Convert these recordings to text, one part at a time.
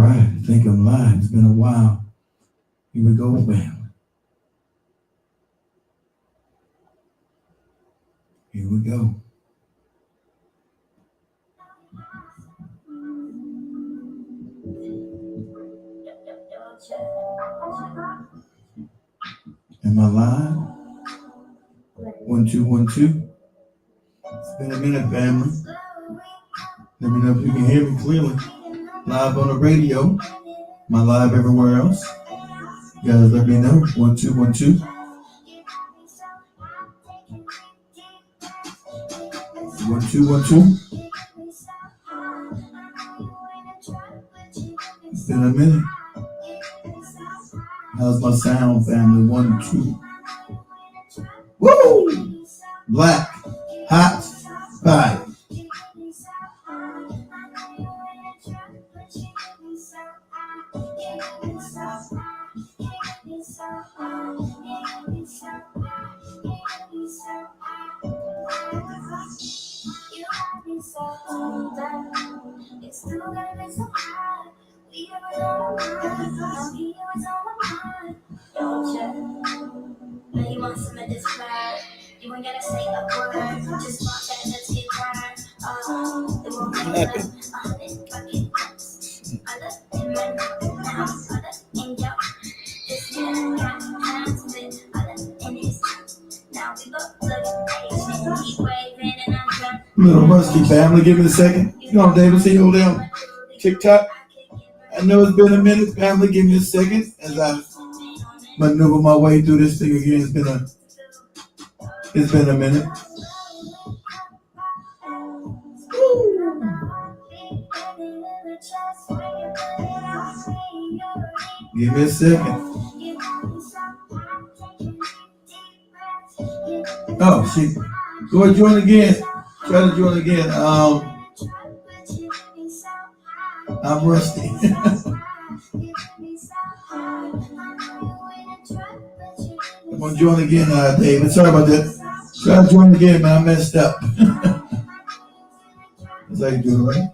right, I think I'm live. It's been a while. Here we go, family. Here we go. Am I live? 1 2 1 2. It's been a minute, family. Let me know if you can hear me clearly. Live on the radio. Am I live everywhere else? You guys let me know. 1 2 1 2. 1 2 1 2. It's been a minute. How's my sound, family? 1 2. Woo! Black, hot, fire. It's still gonna be so hard. We ever know he was on my mind. Don't you? Now you want some of this fire. You ain't gotta say a word. Just watch that let's get right. It won't be enough. I look in my mouth now. I look in your. This man got hands with. I look in his. Now we both look patient. Keep waving and I'm drunk. Little Rusty family, give me a second. Come on, David, see you hold down. TikTok. I know it's been a minute, family. Give me a second as I maneuver my way through this thing again. It's been a minute. Give me a second. Oh, shit. Go ahead, join again. Try to join again. I'm rusty. I'm gonna join again, David. Sorry about that. Try to join again, man. I messed up. That's how you do it, right?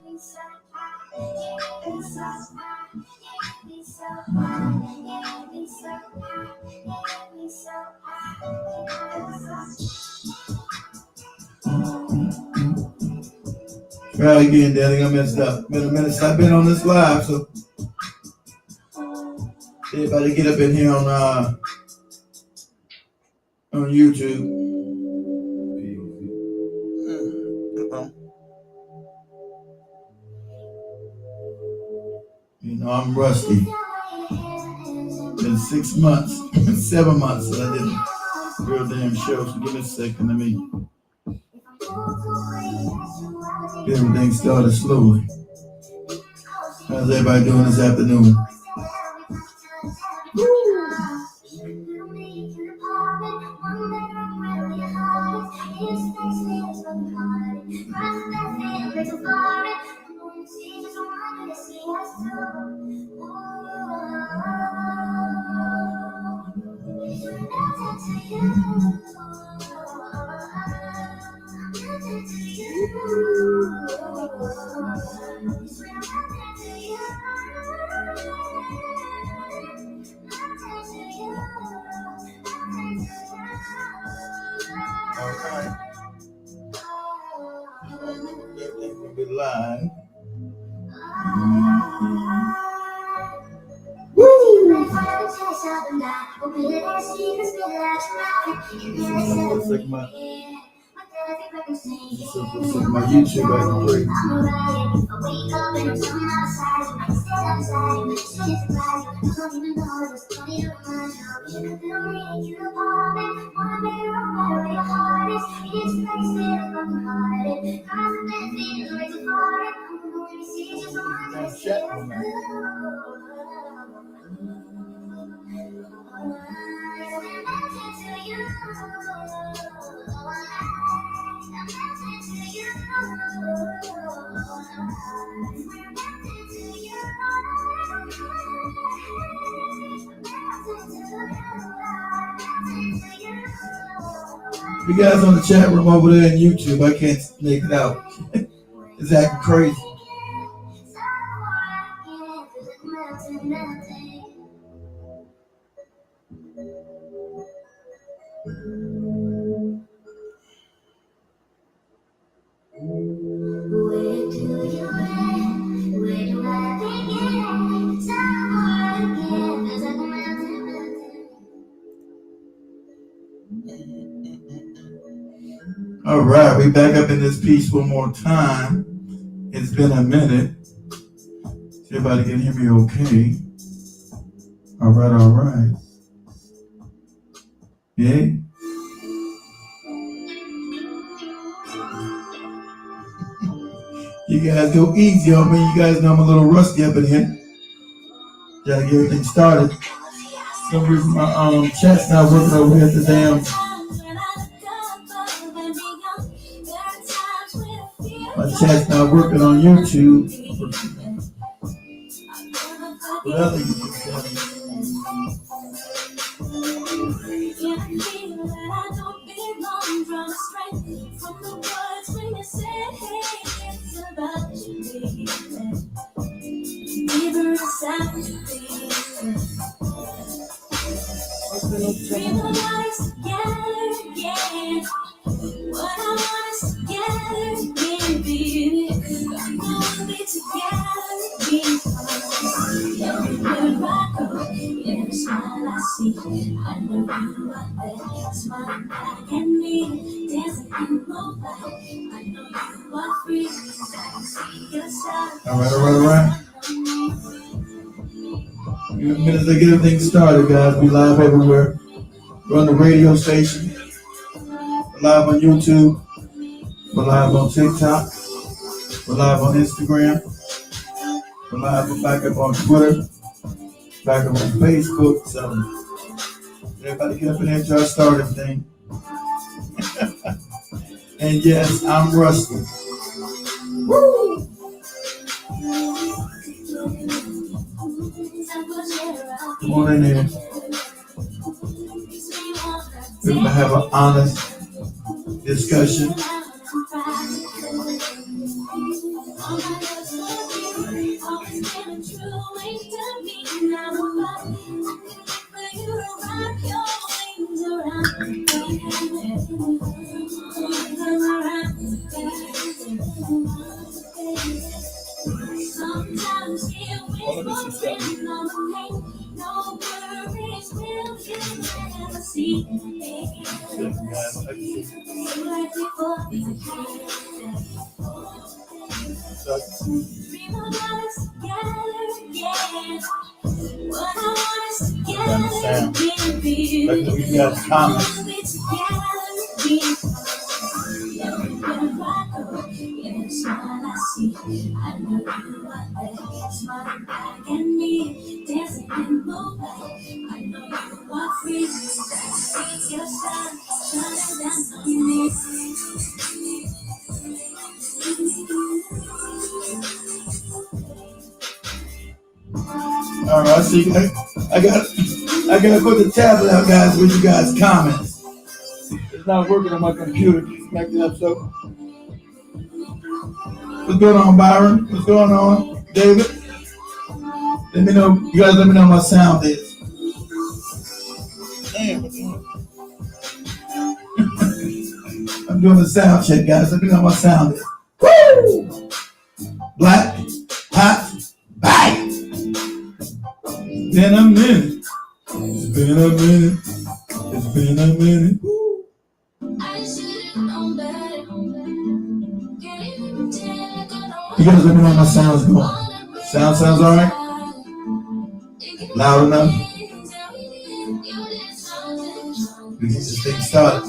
Try again, Daddy. I messed up. Been a minute since I've been on this live, so everybody get up in here on YouTube. You know, I'm rusty. Been 6 months, 7 months that I did a real damn show. So give me a second. Let me get everything started slowly. How's everybody doing this afternoon? Everything will be live. Woo! Looks like my YouTube acting crazy. You guys on the chat room over there in YouTube, I can't make it out. It's acting crazy. All right, we back up in this piece one more time. It's been a minute. Everybody can hear me okay? All right. Yeah. You guys go easy on me. You guys know I'm a little rusty up in here. Gotta get everything started. For some reason my chat's not working over here at the damn. My chat's not working on YouTube. What other you can tell me? All right. In a minute to get everything started, guys. We live everywhere. We're on the radio station. We're live on YouTube. We're live on TikTok. We're live on Instagram. We're live back up on Twitter. Back up on Facebook. So everybody get up in there and try to start everything. And yes, I'm Rusty. Woo! Come on in there. We're going to have an honest discussion. We got comments. All right, see, I gotta put the tablet out, guys, with you guys' comments. It's not working on my computer. Back it up, so. What's going on, Byron? What's going on, David? Let me know. You guys let me know my sound is. Damn, I'm doing the sound check, guys. Let me know my sound is. Woo! Black, hot, bang! Been a minute. It's been a minute. It's been a minute. Woo. You guys let me know how my sound's going. Sounds all right? Loud enough? We get this thing started.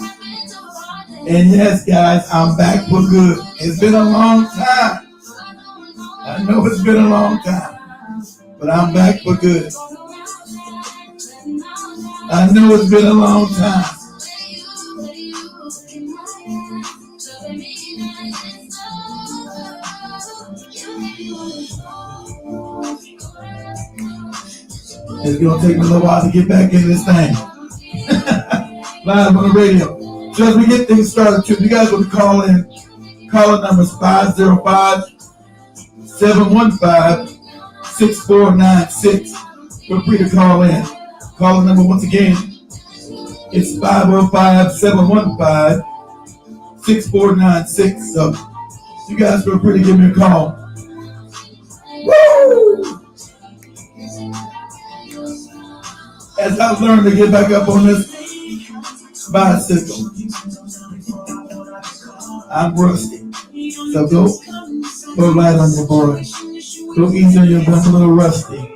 And yes, guys, I'm back for good. It's been a long time. I know it's been a long time, but I'm back for good. I know it's been a long time. It's going to take me a little while to get back in this thing. Live on the radio. So as we get things started, too, you guys want to call in. Caller number is 505-715-6496. Feel free to call in. Caller number, once again, it's 505-715-6496. So you guys feel free to give me a call. Woo! As I've learned to get back up on this bicycle. I'm rusty. So go light on your boy. Go easy on your boy. I'm a little rusty.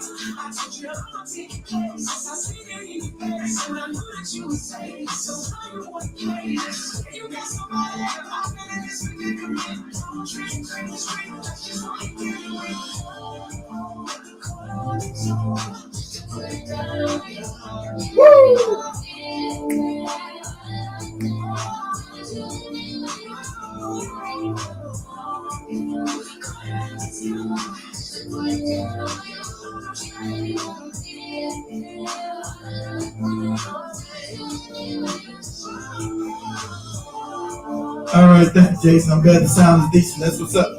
All right, thanks, Jason. I'm glad the sound is decent. That's what's up.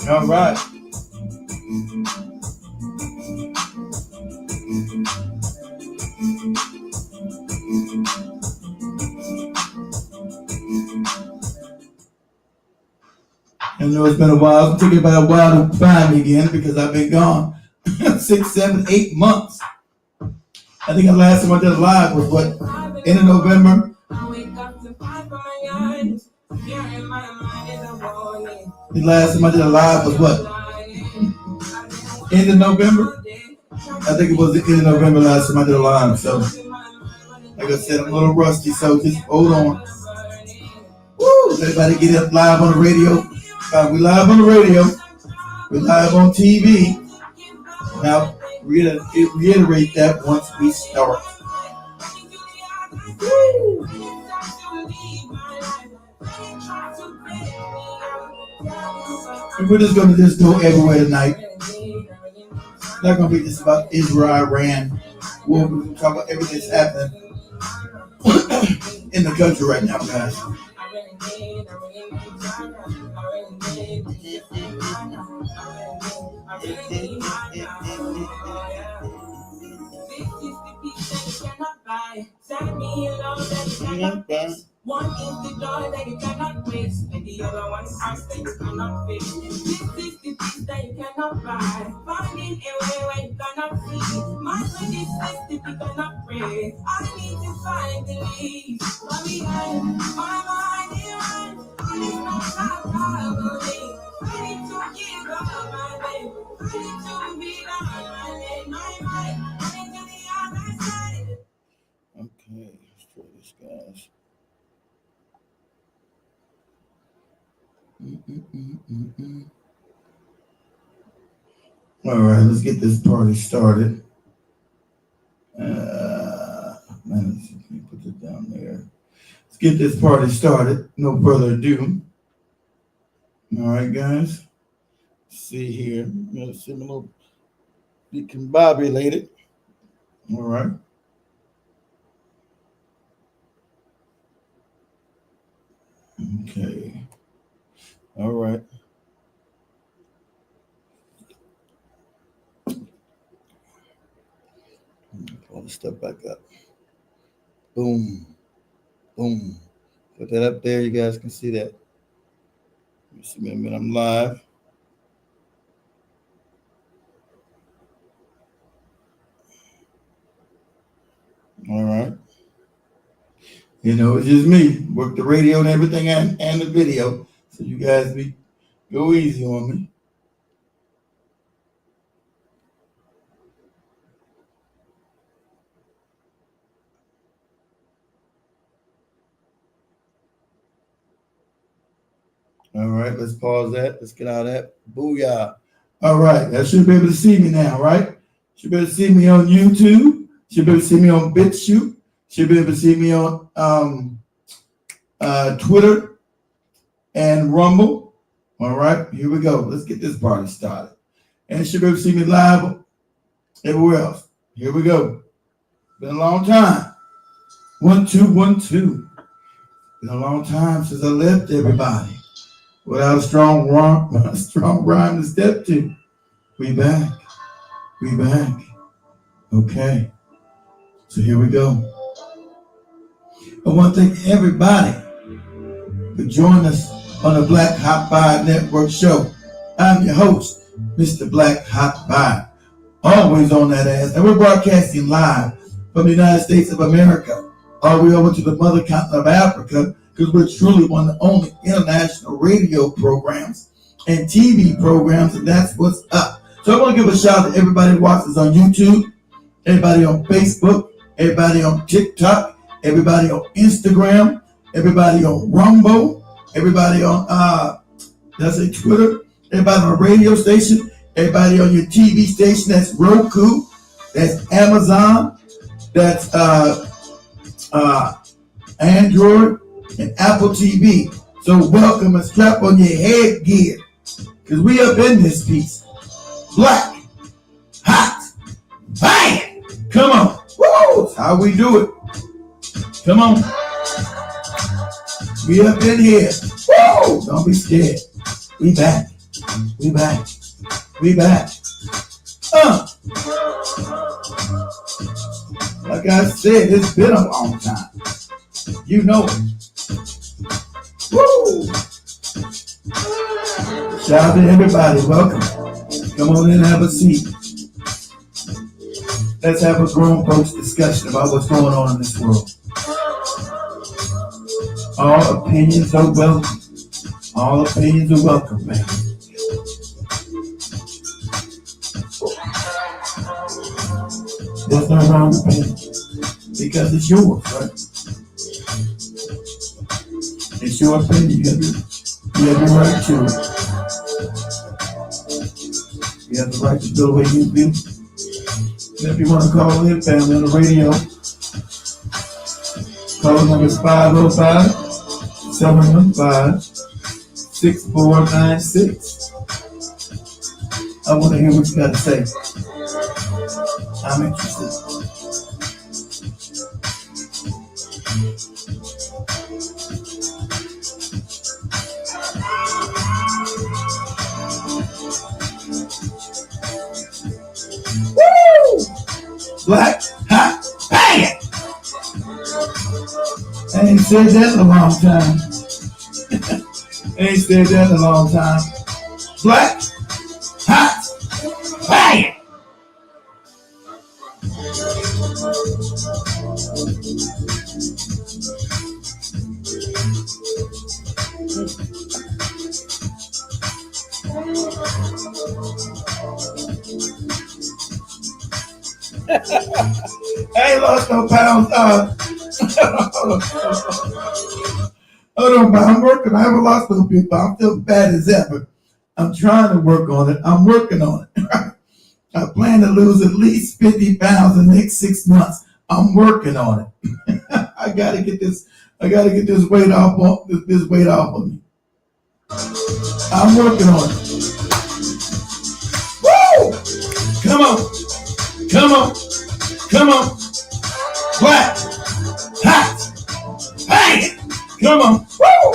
All right. I know it's been a while. It took me about a while to find me again because I've been gone 6, 7, 8 months. I think the last time I did a live was what? End of November. The last time I did a live was what? End of November? I think it was the end of November last time I did a live. So, like I said, I'm a little rusty, so just hold on. Woo! Everybody get up live on the radio. We live on the radio. We're live on TV. Now, reiterate that once we start. Woo! And we're just going to just go everywhere tonight. It's not going to be just about Israel, Iran. We're going to talk about everything that's happening in the country right now, guys. One is the joy that you cannot waste, and the other one is house that you cannot fix. This is the peace that you cannot buy. Finding a way where you cannot see. My friend is this you cannot pray. I need to find the lead. But behind my mind is I need no traveling. I need to give up my way. I need to be down my lane. My mind, I need to the other side. Okay, let's try this, guys. All right, let's get this party started. Let me put it down there. Let's get this party started. No further ado. All right, guys. Let's see here. I'm gonna see a little discombobulated. All right. Okay. All right. Pull the stuff back up. Boom. Boom. Put that up there. You guys can see that. You see me when I'm live. All right. You know, it's just me. Work the radio and everything and the video. So you guys go easy on me. All right, let's pause that. Let's get out of that. Booyah. All right, I should be able to see me now, right? Should be able to see me on YouTube. Should be able to see me on BitChute. Should be able to see me on Twitter and Rumble. All right, here we go. Let's get this party started. And you should be able to see me live everywhere else. Here we go. Been a long time. 1, 2, 1, 2. Been a long time since I left everybody without a strong rhyme to step to. We back. We back. Okay. So here we go. I want to thank everybody for joining us on the Black Hot Vibe Network show. I'm your host, Mr. Black Hot Vibe. Always on that ass. And we're broadcasting live from the United States of America all the way over to the mother continent of Africa, because we're truly one of the only international radio programs and TV programs, and that's what's up. So I want to give a shout out to everybody who watches on YouTube, everybody on Facebook, everybody on TikTok, everybody on Instagram, everybody on Rumble, everybody on Twitter, everybody on a radio station, everybody on your TV station. That's Roku, that's Amazon, that's Android, and Apple TV. So welcome and strap on your headgear, because we up in this piece. Black, hot, bang! Come on. Woo! That's how we do it. Come on. We up in here. Woo! Don't be scared. We back. We back. We back. Like I said, it's been a long time. You know it. Woo! Shout out to everybody. Welcome. Come on in and have a seat. Let's have a grown folks discussion about what's going on in this world. All opinions are welcome. All opinions are welcome, man. There's no wrong opinion, because it's yours, right? It's your opinion. You have the right to it. You have the right to feel the way you feel. And if you want to call in, family, on the radio, call number is 505-715-6496. I want to hear what you got to say. I'm interested. Woo! Black, hot, bang! I ain't said that in a long time. Ain't said that in a long time. Black, hot, bang! I ain't lost no pounds. Hold on, but I'm working. I haven't lost no people. I'm still bad as ever. I'm trying to work on it. I'm working on it. I plan to lose at least 50 pounds in the next 6 months. I'm working on it. I gotta get this weight off this weight off of me. I'm working on it. Woo! Come on. Come on. Come on. Black. Hot. Bang! Come on. Woo!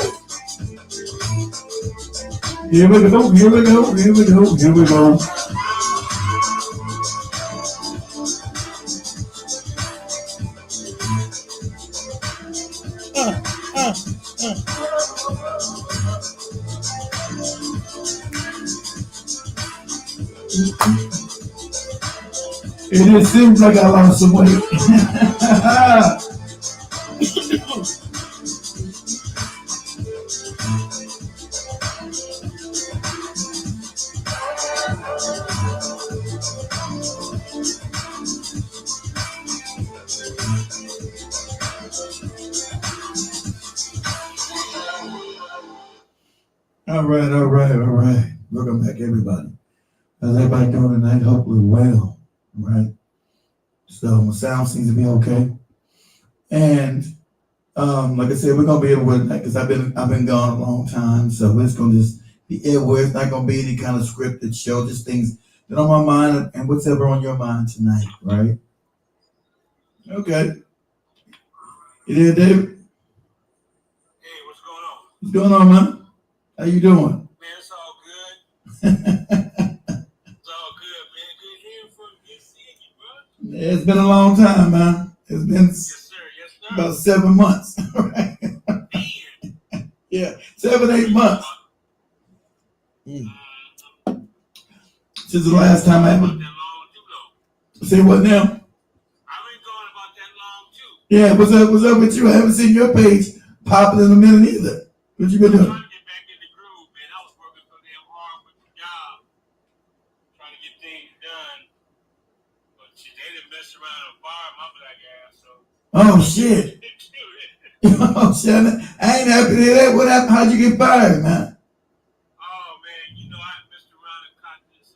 Here we go. Here we go. Here we go. Here we go. It just seems like I lost some weight. All right. Welcome back, everybody. How's everybody doing tonight? Hopefully well, right? So my sound seems to be okay. And like I said, we're gonna be able to, because I've been gone a long time, so it's gonna just be everywhere. It's not gonna be any kind of scripted show, just things that are on my mind and whatever on your mind tonight, right? Okay. You there, David? Hey, what's going on? What's going on, man? How you doing? Man, it's all good. It's all It's been a long time, man. It's been Yes, sir. Yes, sir. about 7 months. Right? Man. Yeah, 7, 8 months since the last time I About ever. that long too, though. Say what now? I've been going about that long too. Yeah, what's up? What's up with you? I haven't seen your page popping in a minute either. What you been I'm doing? trying to get back in the groove, man. I was working so damn hard with the job, trying to get things done. But shit, they didn't mess around and fire my black ass, so. Oh shit! Oh shit! I ain't happy to hear that. What happened? How'd you get fired, man? Oh man, you know I messed around and caught this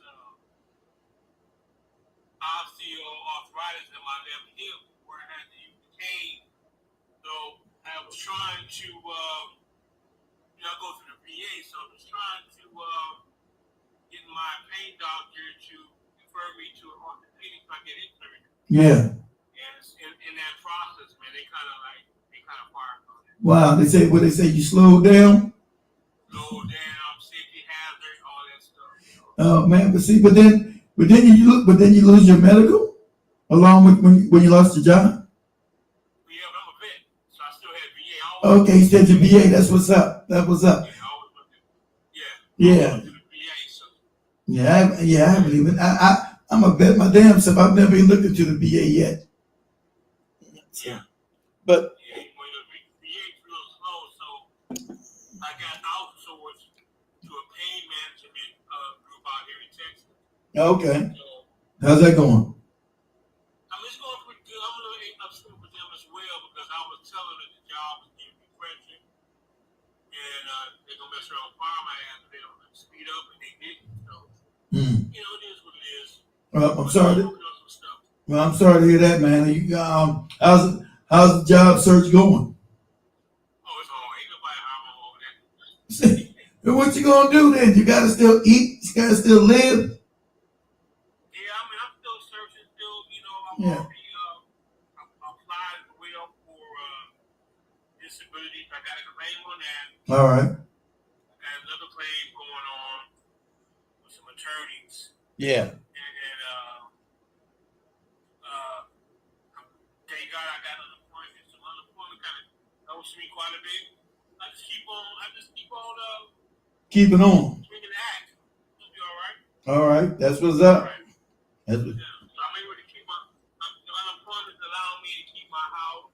osteoarthritis in my left hip where I had to use the cane. So I was trying to, go through the VA. So I was trying to get my pain doctor to refer me to an orthopedic so I get hip surgery. Yeah. And in that process, man, they kind of fired on it. Wow. They say what they say. You slowed down. Slow down, safety hazard, all that stuff. Oh man, but then you lose your medical along with when you lost your job. Yeah, but I'm a vet, so I still had VA. Okay, you said your VA. That's what's up. That was up. Yeah, I always looked at. Yeah. To the VA, so. I haven't even. I'm a vet my damn self. I've never even looked into the VA yet. Yeah. But Yeah, well, the VA's real slow, so I got outsourced to a pain management group out here in Texas. okay, So, how's that going? it's going pretty good. I'm a little upset with them as well because I was telling them the job was giving me pressure, and they're gonna mess around and fire my ass if they don't speed up, and they didn't. So, it is what it is. Well, I'm But sorry. I'm working on some stuff. Well, I'm sorry to hear that, man. How's the job search going? Oh, it's hard. Ain't nobody hiring over that. What you gonna do then? You gotta still eat. You gotta still live. Yeah, I'm still searching. Still, I'm Yeah. already applied as well for disability. I got a claim on that. All right. I got another claim going on with some attorneys, Yeah. and thank God I got unemployment. So unemployment kind of helps me quite a bit. I just keep on Keeping on. swinging the axe. It'll be all right. All right. That's what's All up. right. That's what, Yeah. So I'm able to keep the unemployment allowing me to keep my house,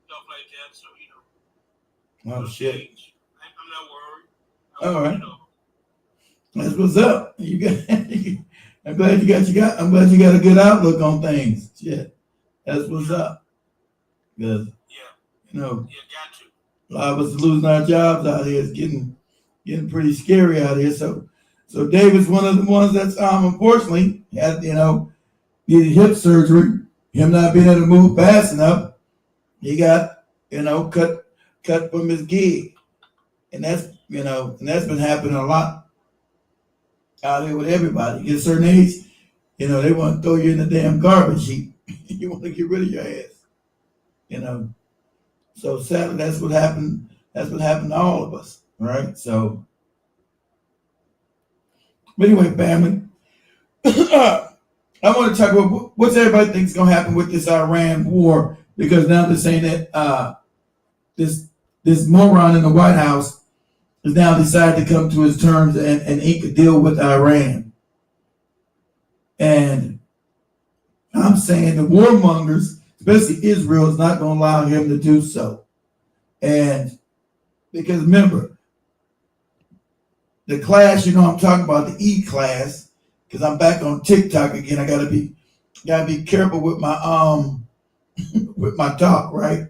stuff like that. So oh shit. I'm not worried. All right. That's what's up. You got. I'm glad you got a good outlook on things. Shit. That's what's up. Because Yeah, got to. a lot of us are losing our jobs out here. It's getting pretty scary out here. So David's one of the ones that's unfortunately had needed hip surgery. Him not being able to move fast enough, he got cut from his gig, and that's been happening a lot out here with everybody. You get a certain age, they want to throw you in the damn garbage heap. You want to get rid of your ass, So sadly, that's what happened. That's what happened to all of us, right? So, but anyway, family, I want to talk about what's everybody thinks is going to happen with this Iran war, because now they're saying that this moron in the White House has now decided to come to his terms and ink a deal with Iran. And I'm saying the warmongers, especially Israel, is not going to allow him to do so. And because remember, the class, I'm talking about the E class, because I'm back on TikTok again. I gotta be careful with my with my talk, right?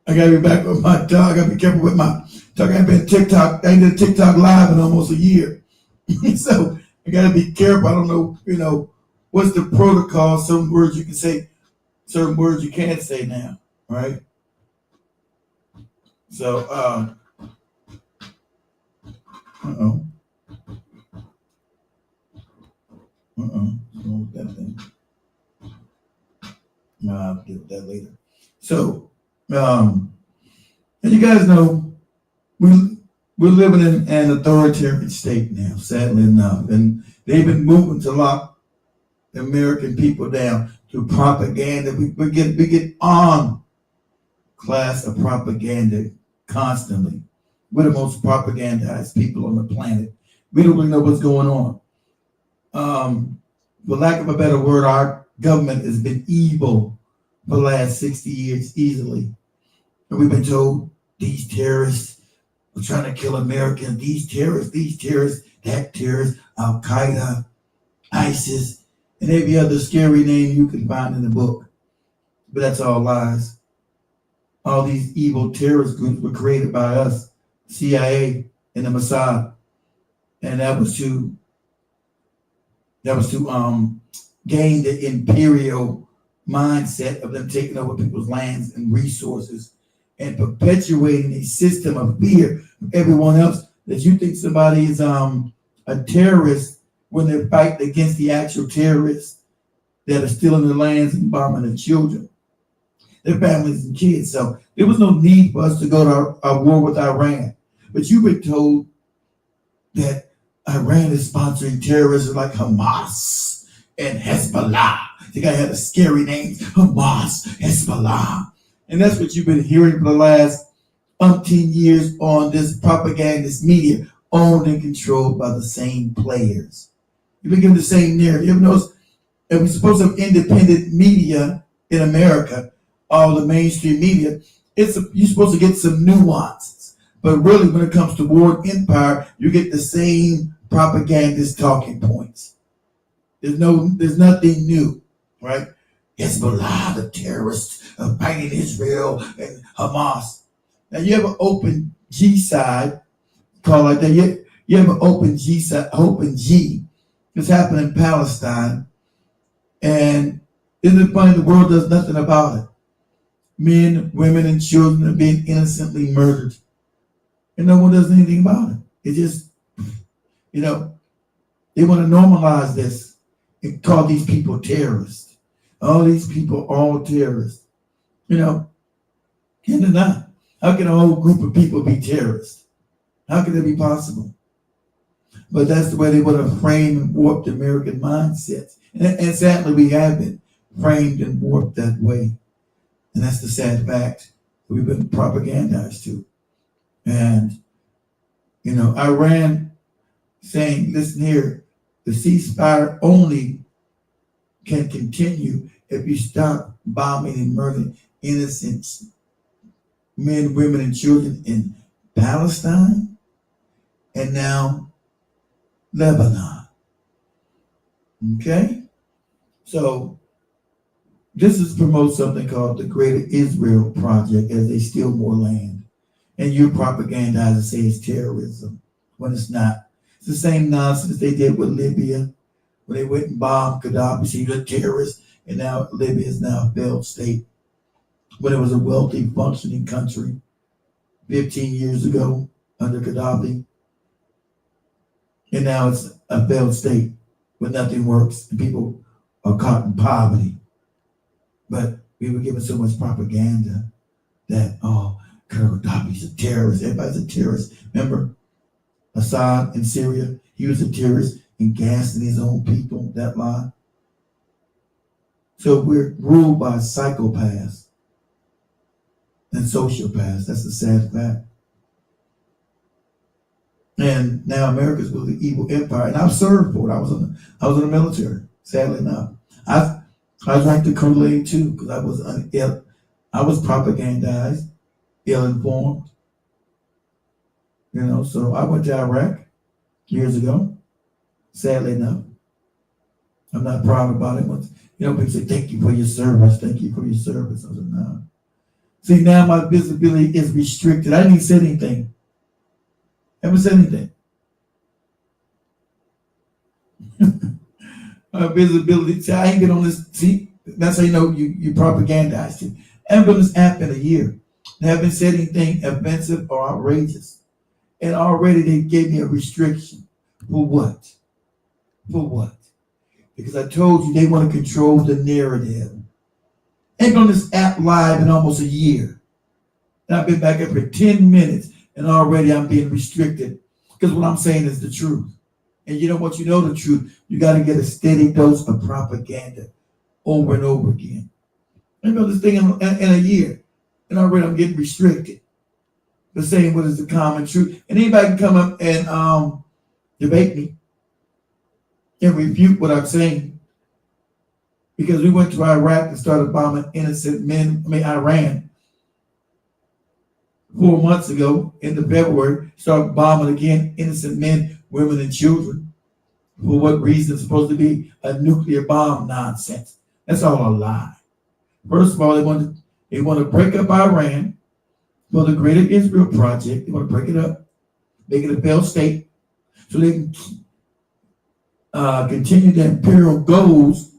I gotta be back with my talk. I gotta be careful with my talk. I ain't did TikTok live in almost a year. So I gotta be careful. I don't know, what's the protocol? Some words you can say, certain words you can't say now, right? So that thing. No, I'll deal with that later. So, and you guys know, We're living in an authoritarian state now, sadly enough, and they've been moving to lock the American people down through propaganda. We get on class of propaganda constantly. We're the most propagandized people on the planet. We don't really know what's going on. For lack of a better word, our government has been evil for the last 60 years easily. And we've been told these terrorists are trying to kill Americans, these terrorists, that terrorist, Al Qaeda, ISIS, and every other scary name you can find in the book. But that's all lies. All these evil terrorist groups were created by us, CIA and the Mossad. And that was to gain the imperial mindset of them taking over people's lands and resources and perpetuating a system of fear of everyone else, that you think somebody is a terrorist when they're fighting against the actual terrorists that are stealing the lands and bombing the children, their families and kids. So there was no need for us to go to our war with Iran. But you've been told that Iran is sponsoring terrorism like Hamas and Hezbollah. They got to have a scary name, Hamas, Hezbollah. And that's what you've been hearing for the last umpteen years on this propagandist media, owned and controlled by the same players. You've been given the same narrative. You ever notice that we're supposed to have independent media in America, all the mainstream media, you're supposed to get some nuances. But really, when it comes to war and empire, you get the same propagandist talking points. There's nothing new, right? Hezbollah, the terrorists fighting Israel and Hamas. Now you have an open G side, called like that. You have an open G side, open G. It's happening in Palestine, and isn't it funny? The world does nothing about it. Men, women, and children are being innocently murdered, and no one does anything about it. It just, they want to normalize this and call these people terrorists. All these people are all terrorists. And they're not. How can a whole group of people be terrorists? How can that be possible? But that's the way they want to frame and warp the American mindsets. And sadly, we have been framed and warped that way. And that's the sad fact that we've been propagandized to. And, Iran saying, listen here, the ceasefire only can continue if you stop bombing and murdering innocent men, women, and children in Palestine and now Lebanon. Okay? So this is promote something called the Greater Israel Project as they steal more land. And you propagandize and say it's terrorism when it's not. It's the same nonsense they did with Libya when they went and bombed Gaddafi. He was a terrorist, and now Libya is now a failed state. When it was a wealthy, functioning country 15 years ago under Gaddafi. And now it's a failed state where nothing works and people are caught in poverty. But we were given so much propaganda that, Gaddafi's a terrorist. Everybody's a terrorist. Remember Assad in Syria? He was a terrorist and gassing his own people, that lie. So we're ruled by psychopaths and sociopaths. That's a sad fact. And now America's with the evil empire. And I've served for it. I was in the military, sadly enough. I drank the Kool-Aid too, because I was propagandized, ill-informed. So I went to Iraq years ago, sadly enough. I'm not proud about it. People say, thank you for your service. Thank you for your service. I said, no. See, now my visibility is restricted. I didn't say anything. I haven't said anything. My visibility. See, I ain't been on this. See, that's how you know you propagandized it. I haven't been on this app in a year. I haven't said anything offensive or outrageous. And already they gave me a restriction. For what? For what? Because I told you they want to control the narrative. I ain't been on this app live in almost a year. And I've been back here for 10 minutes. and already I'm being restricted because what I'm saying is the truth. And you know what? You know the truth. You got to get a steady dose of propaganda over and over again. I know this thing in a year, and already I'm getting restricted. The same what is the common truth. And anybody can come up and debate me and refute what I'm saying. Because we went to Iraq and started bombing innocent men. Iran 4 months ago in the February, started bombing again innocent men, women, and children. For what reason? It's supposed to be a nuclear bomb nonsense. That's all a lie. First of all, they want to break up Iran for the Greater Israel Project. They want to break it up, make it a failed state, so they can continue the imperial goals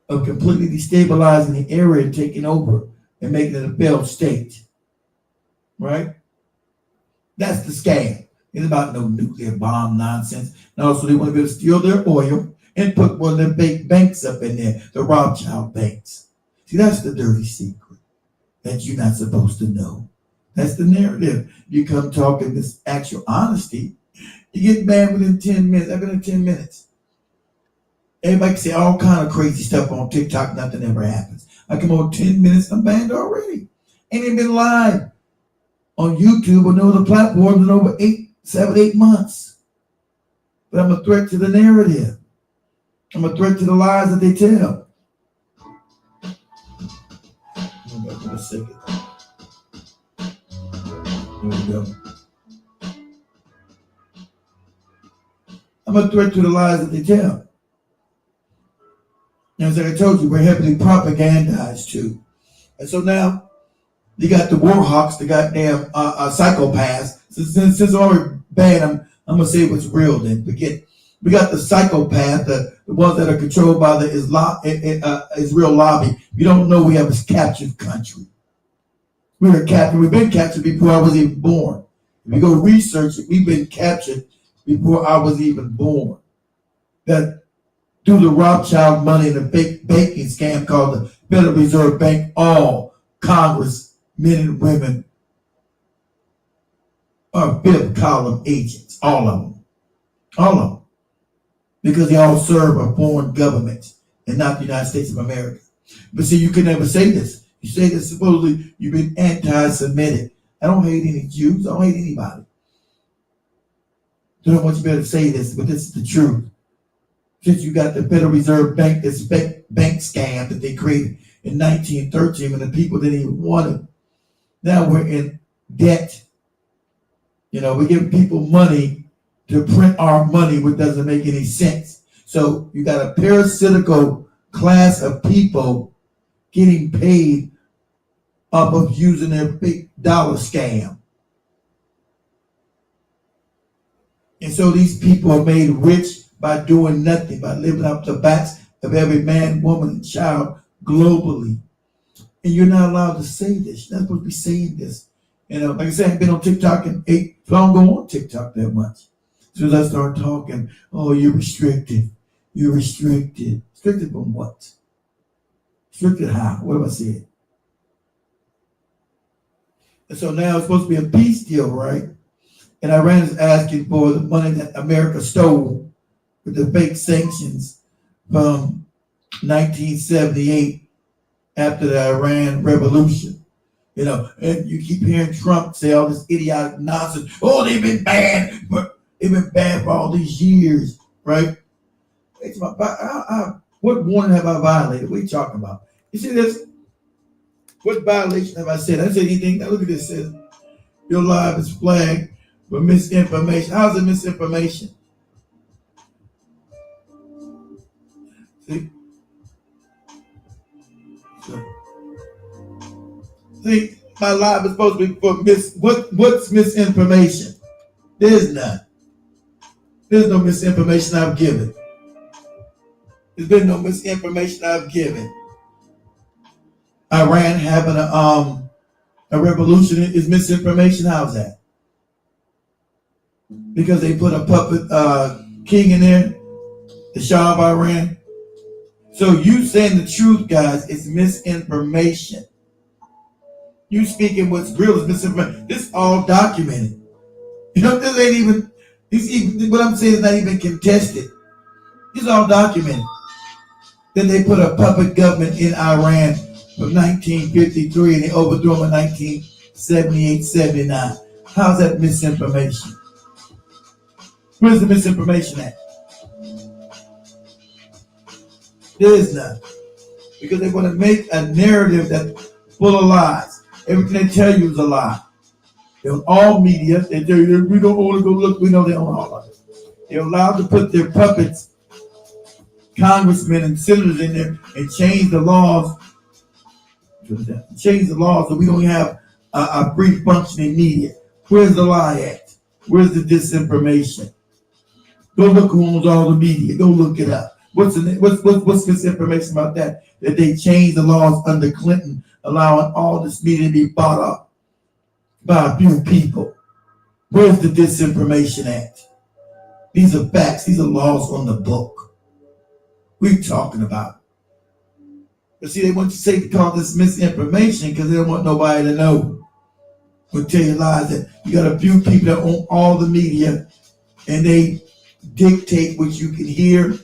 of completely destabilizing the area and taking over and making it a failed state. Right? That's the scam. It's about no nuclear bomb nonsense. And also, they want to be able to steal their oil and put one of their big banks up in there, the Rothschild banks. See, that's the dirty secret that you're not supposed to know. That's the narrative. You come talking this actual honesty, you get banned within 10 minutes. Within 10 minutes. Everybody can say all kind of crazy stuff on TikTok, nothing ever happens. I come on 10 minutes, I'm banned already. Ain't even been live on YouTube or no other platform in over 7, 8 months. But I'm a threat to the narrative. I'm a threat to the lies that they tell. Hold on a second. There we go. I'm a threat to the lies that they tell. And as I told you, we're heavily propagandized too. And so now you got the war hawks, the goddamn psychopaths. Since it's already bad, I'm gonna say what's real then. Forget. We got the psychopath, the ones that are controlled by the Israel lobby. You don't know we have a captured country. We were captured. We've been captured before I was even born. If you go research it, we've been captured before I was even born. That through the Rothschild money and the fake banking scam called the Federal Reserve Bank, all Congress men and women are fifth column agents. All of them. All of them. Because they all serve a foreign government and not the United States of America. But see, you can never say this. You say that supposedly you've been anti-Semitic. I don't hate any Jews. I don't hate anybody. I don't want you to be able to say this, but this is the truth. Since you got the Federal Reserve Bank, this bank scam that they created in 1913 when the people didn't even want it. Now we're in debt. You know, we give people money to print our money, which doesn't make any sense. So you got a parasitical class of people getting paid off of using their big dollar scam. And so these people are made rich by doing nothing, by living up the backs of every man, woman, and child globally. And you're not allowed to say this. You're not supposed to be saying this. You know, like I said, I've been on TikTok so I don't go on TikTok that much. As soon as I start talking, oh, you're restricted. You're restricted. Restricted from what? Restricted how? What have I said? And so now it's supposed to be a peace deal, right? And Iran is asking for the money that America stole with the fake sanctions from 1978 after the Iran Revolution. You know, and you keep hearing Trump say all this idiotic nonsense. Oh, they've been banned. They've been banned for all these years, right? What warning have I violated? What are you talking about? You see this? What violation have I said? I didn't say anything. Now look at this. It says, your live is flagged for misinformation. How's it misinformation? See, my live is supposed to be for what's misinformation? There's none. There's no misinformation I've given. There's been no misinformation I've given. Iran having a revolution is misinformation. How's that? Because they put a puppet king in there, the Shah of Iran. So you saying the truth, guys, is misinformation. You speaking what's real is misinformation. This is all documented. You know, this ain't even, what I'm saying is not even contested. This is all documented. Then they put a puppet government in Iran from 1953 and they overthrew them in 1978, 79. How's that misinformation? Where's the misinformation at? There is none. Because they want to make a narrative that's full of lies. Everything they tell you is a lie. They're on all media. They tell you, we don't want to go look. We know they own all of it. They're allowed to put their puppets, congressmen and senators in there and change the laws. Change the laws so we don't have a free functioning media. Where's the lie at? Where's the disinformation? Go look who owns all the media. Go look it up. What's misinformation about that? That they changed the laws under Clinton, allowing all this media to be bought up by a few people. Where's the disinformation at? These are facts. These are laws on the book. We're talking about. But see, they want you to say to call this misinformation because they don't want nobody to know. We'll tell you lies that you got a few people that own all the media and they dictate what you can hear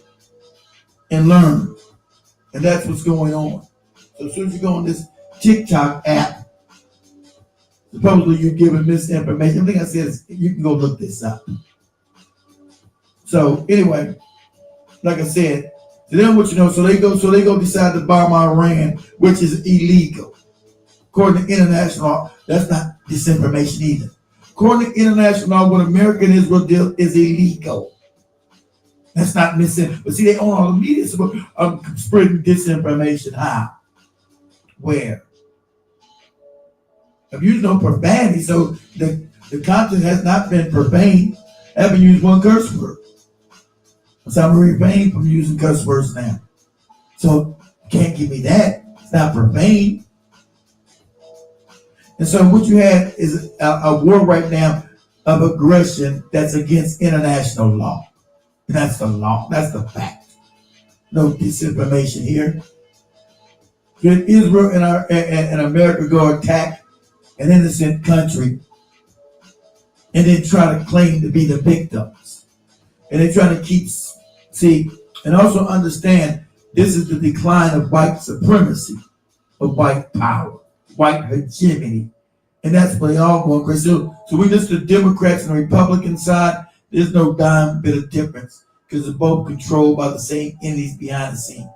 and learn. And that's what's going on. So as soon as you go on this TikTok app, supposedly you're giving misinformation. Everything I said is you can go look this up. So anyway, like I said, so then what you know, so they go decide to bomb Iran, which is illegal. According to international law, that's not disinformation either. According to international law, what America and Israel did is illegal. That's not misinformation. But see, they own all the media, so spreading disinformation. How? Where? I've used no profanity, so the content has not been profane. I haven't used one curse word. So I'm refrained from using curse words now. So you can't give me that. It's not profane. And so what you had is a war right now of aggression that's against international law. And that's the law. That's the fact. No disinformation here. When Israel and America go attack an innocent country and then try to claim to be the victims. And they try to and also understand this is the decline of white supremacy, of white power, white hegemony. And that's where they all going crazy. So we just the Democrats and the Republican side, there's no dime bit of difference because they're both controlled by the same entities behind the scenes.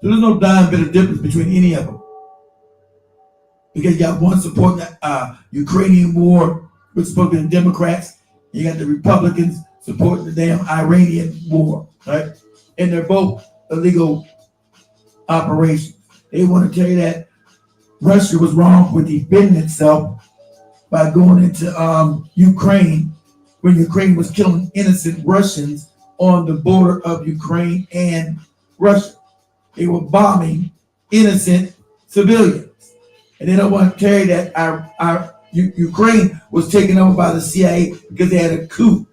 So there's no dime bit of difference between any of them. Because you got one supporting the Ukrainian war, which is supporting the Democrats. You got the Republicans supporting the damn Iranian war, right? And they're both illegal operations. They want to tell you that Russia was wrong with defending itself by going into Ukraine when Ukraine was killing innocent Russians on the border of Ukraine and Russia. They were bombing innocent civilians. And they don't want to tell you that Ukraine was taken over by the CIA because they had a coup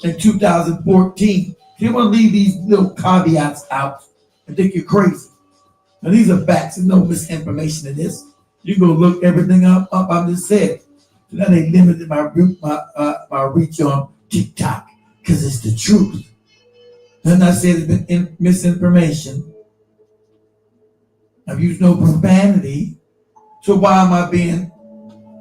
in 2014. You want to leave these little caveats out and think you're crazy. Now these are facts. There's no misinformation in this. You can go look everything up. I just said. So now they limited my reach on TikTok because it's the truth. And I said it's been misinformation. I've used no profanity. So why am I being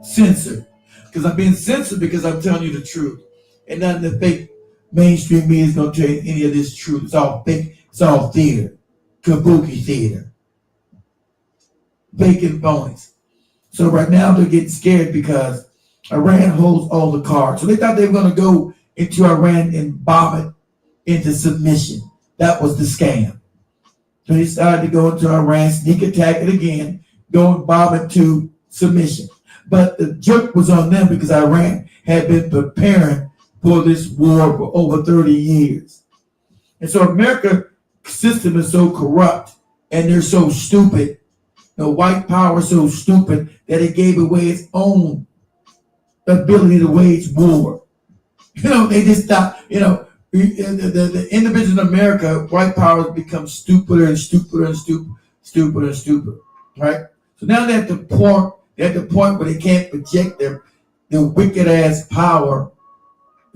censored? Because I'm being censored because I'm telling you the truth. And none of the fake mainstream media is going to tell you any of this truth. It's all fake. It's all theater. Kabuki theater. Fake and phonies. So right now they're getting scared because Iran holds all the cards. So they thought they were going to go into Iran and bomb it into submission. That was the scam. So they decided to go into Iran, sneak attack it again, go and bomb it to submission. But the joke was on them because Iran had been preparing for this war for over 30 years. And so America's system is so corrupt and they're so stupid. The white power is so stupid that it gave away its own ability to wage war. They just stopped, the individuals in America, white power has become stupider and stupider and stupider and stupider, right? So now they're at the point They're at the point where they can't project their wicked ass power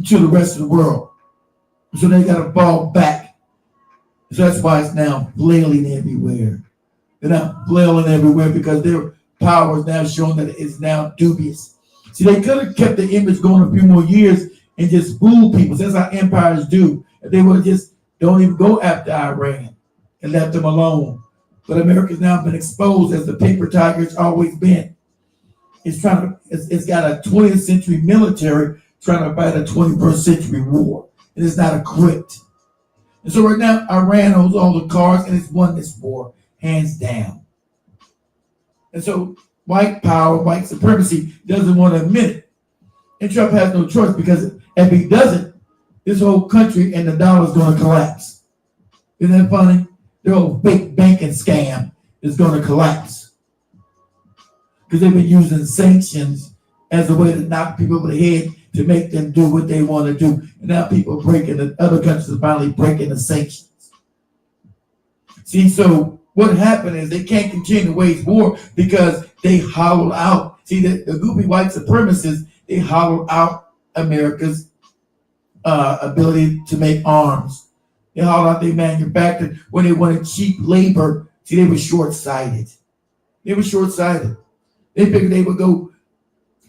to the rest of the world. So they got to fall back. So that's why it's now flailing everywhere. They're not flailing everywhere because their power is now showing that it's now dubious. See, they could have kept the image going a few more years and just fool people. That's how empires do. If they would have just don't even go after Iran and left them alone. But America's now been exposed as the paper tiger it's always been. It's got a 20th century military trying to fight a 21st century war. And it's not equipped. And so right now, Iran holds all the cards and it's won this war, hands down. And so white power, white supremacy doesn't want to admit it. And Trump has no choice because if he doesn't, this whole country and the dollar is going to collapse. Isn't that funny? Their whole fake banking scam is going to collapse. Because they've been using sanctions as a way to knock people over the head to make them do what they want to do. And now people are breaking, the other countries are finally breaking the sanctions. See, so what happened is they can't continue to wage war because they hollowed out. See, the goopy white supremacists, they hollowed out America's ability to make arms. They hollowed out their manufacturing when they wanted cheap labor. See, they were short-sighted. They figured they would go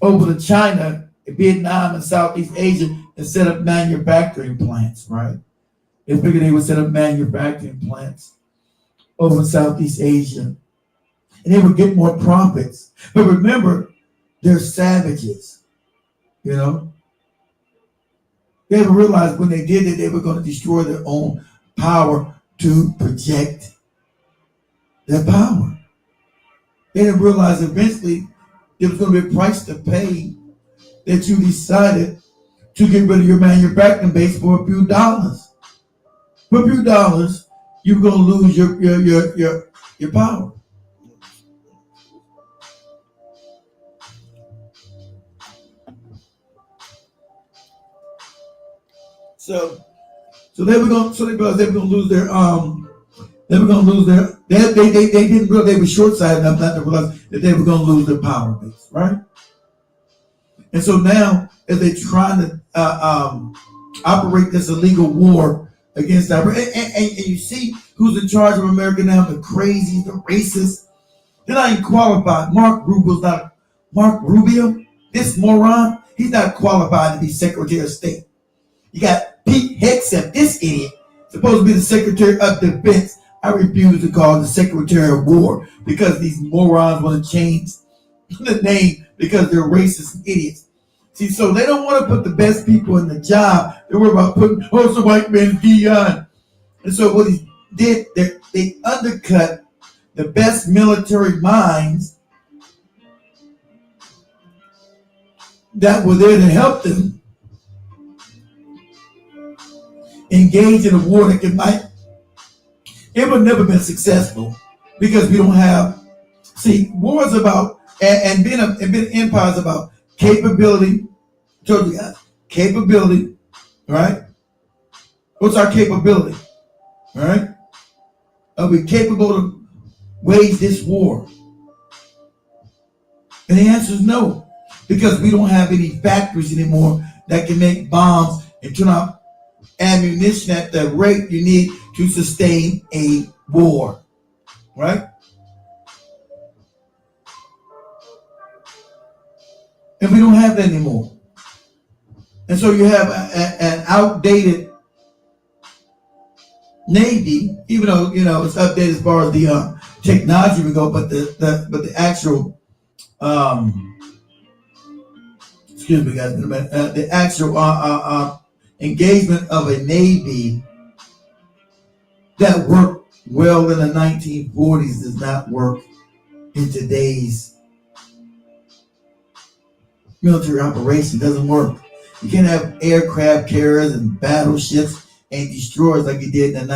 over to China, Vietnam, and Southeast Asia and set up manufacturing plants, right? They figured they would set up manufacturing plants over in Southeast Asia. And they would get more profits. But remember, they're savages, you know? They didn't realize when they did it, they were going to destroy their own power to project their power. They didn't realize eventually there was going to be a price to pay that you decided to get rid of your manufacturing base for a few dollars. For a few dollars, you're going to lose your power. So they were going to lose their they didn't realize they were short-sighted enough not to realize that they were going to lose their power base, right? And so now, as they're trying to operate this illegal war against Iran, and you see who's in charge of America now, the crazies, the racists, they're not even qualified. Mark Rubio, this moron, he's not qualified to be Secretary of State. You got Pete Hegseth, this idiot, supposed to be the Secretary of Defense. I refuse to call him the Secretary of War because these morons want to change the name because they're racist idiots. See, so they don't want to put the best people in the job. They worry about putting, it's a white man's Dion. And so what he did, they undercut the best military minds that were there to help them engage in a war that it would never been successful because we don't have, war is about, and being an empire is about capability. I told you guys, capability, right? What's our capability, right? Are we capable to wage this war? And the answer is no, because we don't have any factories anymore that can make bombs and turn out ammunition at the rate you need to sustain a war, right? And we don't have that anymore. And so you have an outdated Navy, even though, it's updated as far as the technology we go, but the actual, excuse me guys, the actual engagement of a Navy that worked well in the 1940s does not work in today's military operation. It doesn't work. You can't have aircraft carriers and battleships and destroyers like you did in the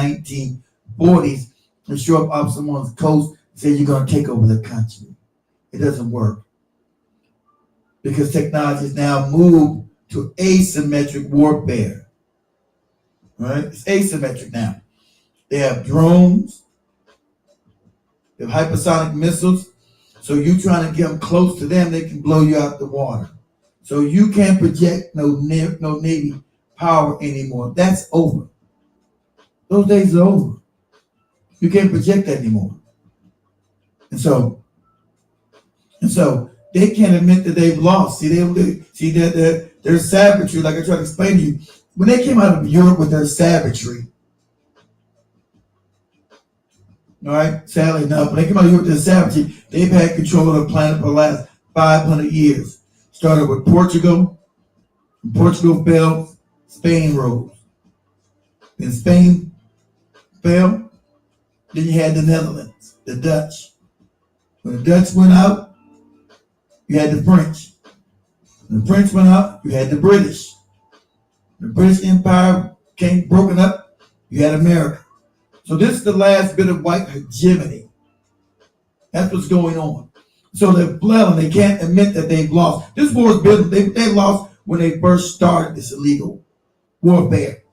1940s and show up off someone's coast and say you're going to take over the country. It doesn't work. Because technology has now moved to asymmetric warfare. Right? It's asymmetric now. They have drones. They have hypersonic missiles. So you trying to get them close to them, they can blow you out the water. So you can't project no Navy power anymore. That's over. Those days are over. You can't project that anymore. And so they can't admit that they've lost. See that their savagery, like I tried to explain to you, when they came out of Europe with their savagery, all right, sadly enough, when they came out of Europe with their savagery, they've had control of the planet for the last 500 years. Started with Portugal. When Portugal fell, Spain rose. Then Spain fell. Then you had the Netherlands, the Dutch. When the Dutch went out, you had the French. When the French went out, you had the British. When the British Empire came broken up, you had America. So this is the last bit of white hegemony. That's what's going on. So they're flailing. They can't admit that they've lost. This war is built. They lost when they first started this illegal warfare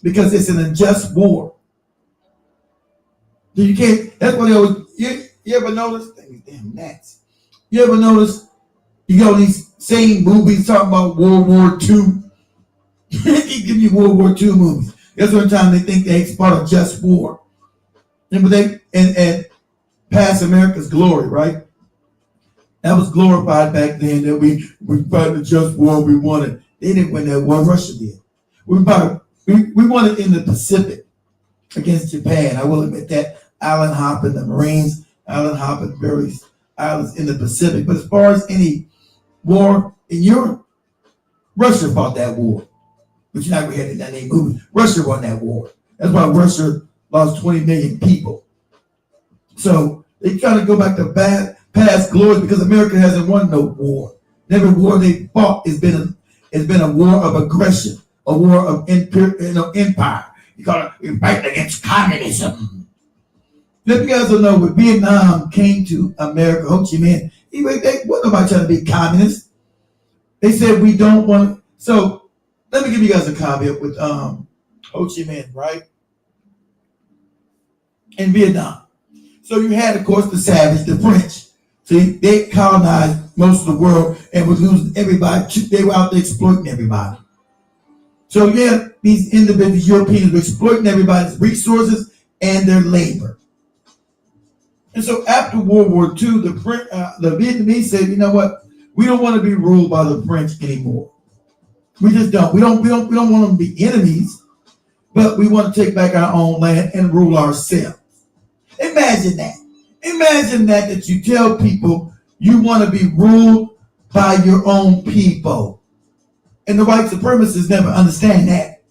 because it's an unjust war. So you can't. That's why they always. You ever notice? Damn gnats. You ever notice? You go these same movies talking about World War II. They keep giving you World War II movies. That's one time they think it's part of just war. Remember they and past America's glory, right? That was glorified back then that we fought the just war, we won it. They didn't win that war, Russia did. We won it in the Pacific against Japan. I will admit that. Island hopping, the Marines, island hopping, various islands in the Pacific. But as far as any war in Europe, Russia fought that war. But you're not going to hear that name movie. Russia won that war. That's why Russia lost 20 million people. So they try to go back to past glory because America hasn't won no war. Every war they fought has been a war of aggression, a war of empire. You're fighting against communism. Let you guys know when Vietnam came to America, Ho Chi Minh, they wasn't nobody trying to be communist. They said we don't want. So let me give you guys a caveat with Ho Chi Minh, right? In Vietnam. So you had, of course, the savage, the French. See, they colonized most of the world and was losing everybody. They were out there exploiting everybody. So yeah, these individuals, Europeans, were exploiting everybody's resources and their labor. And so after World War II, the Vietnamese said, you know what? We don't want to be ruled by the French anymore. We just don't. We don't want them to be enemies, but we want to take back our own land and rule ourselves. Imagine that. Imagine that you tell people you want to be ruled by your own people. And the white supremacists never understand that.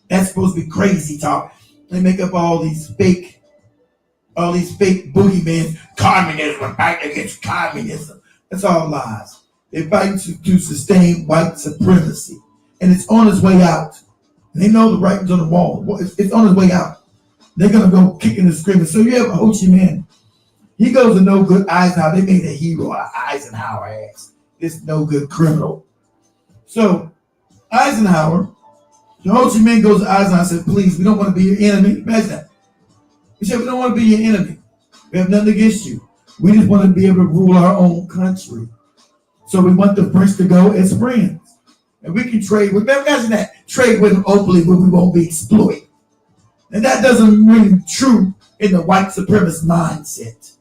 That's supposed to be crazy talk. They make up all these fake boogeymen. Communism, we're fighting against communism. That's all lies. They're fighting to sustain white supremacy. And it's on its way out. And they know the writing's on the wall. It's on its way out. They're going to go kicking and screaming. So you have Ho Chi Minh. He goes to no good Eisenhower. They made a hero out of Eisenhower ass. This no good criminal. So Eisenhower, Ho Chi Minh goes to Eisenhower and says, please, we don't want to be your enemy. Imagine that. He said, we don't want to be your enemy. We have nothing against you. We just want to be able to rule our own country. So we want the French to go as friends. And we can trade with them. Imagine that. Trade with them openly where we won't be exploited. And that doesn't ring true in the white supremacist mindset.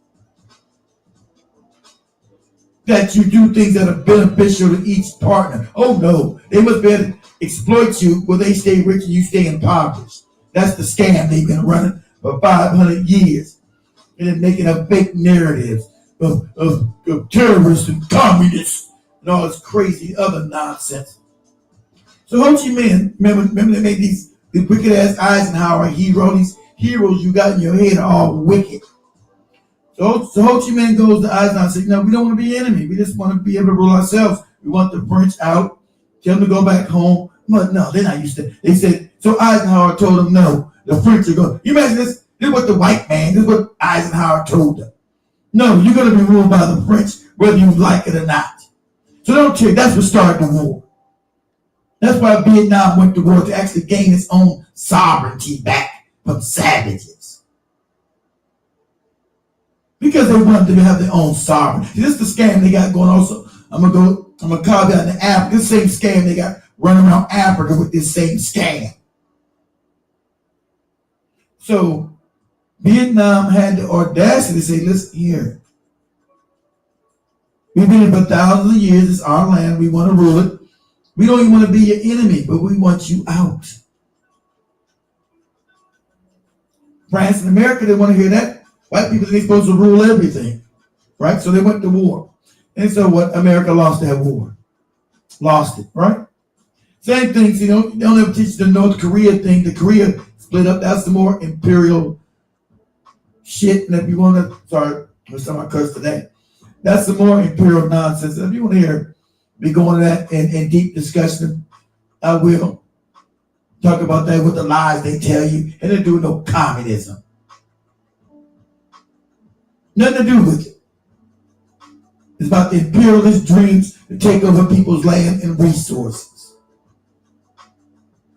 That you do things that are beneficial to each partner. Oh no, they must be able to exploit you where they stay rich and you stay impoverished. That's the scam they've been running for 500 years. And then making up fake narratives of terrorists and communists and all this crazy other nonsense. So Ho Chi Minh, remember they made these wicked ass Eisenhower hero. These heroes you got in your head are all wicked. So Ho Chi Minh goes to Eisenhower and says, no, we don't want to be enemy. We just want to be able to rule ourselves. We want the French out. Tell them to go back home. But no, they're not used to it. They said, so Eisenhower told them, no, the French are going. You imagine this? This is what the white man, this is what Eisenhower told them. No, you're going to be ruled by the French, whether you like it or not. So don't check. That's what started the war. That's why Vietnam went to war, to actually gain its own sovereignty back from savages. Because they wanted to have their own sovereignty. This is the scam they got going on. So I'm gonna call that in Africa. This same scam they got running around Africa with this same scam. So Vietnam had the audacity to say, listen here. We've been here for thousands of years. It's our land. We want to rule it. We don't even want to be your enemy, but we want you out. France and America, they want to hear that. White people, they're supposed to rule everything. Right? So they went to war. And so what? America lost that war. Lost it, right? Same thing, they don't ever teach the North Korea thing. The Korea split up. That's the more imperial shit. And if you want to, sorry, there's some I cursed today. That's the more imperial nonsense. If you want to hear me going to that in deep discussion, I will talk about that with the lies they tell you. And they do no communism. Nothing to do with it. It's about the imperialist dreams to take over people's land and resources.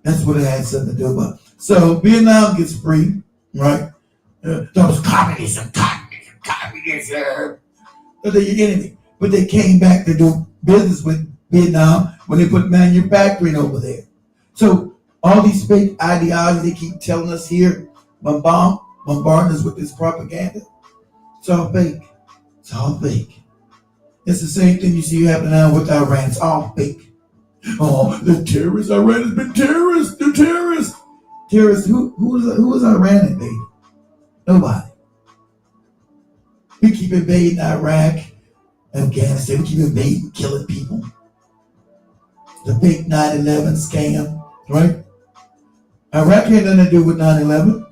That's what it had something to do about. So Vietnam gets free, right? That was communism. But they're your enemy. But they came back to do business with Vietnam when they put manufacturing over there. So all these fake ideologies they keep telling us here, bombarding us with this propaganda, it's all fake. It's all fake. It's the same thing you see happening now with Iran. It's all fake. Oh, the terrorists. Iran has been terrorists. They're terrorists. Terrorists. Who is Iran invading? Nobody. We keep invading Iraq, Afghanistan. We keep invading, killing people. The fake 9/11 scam, right? Iraq had nothing to do with 9/11.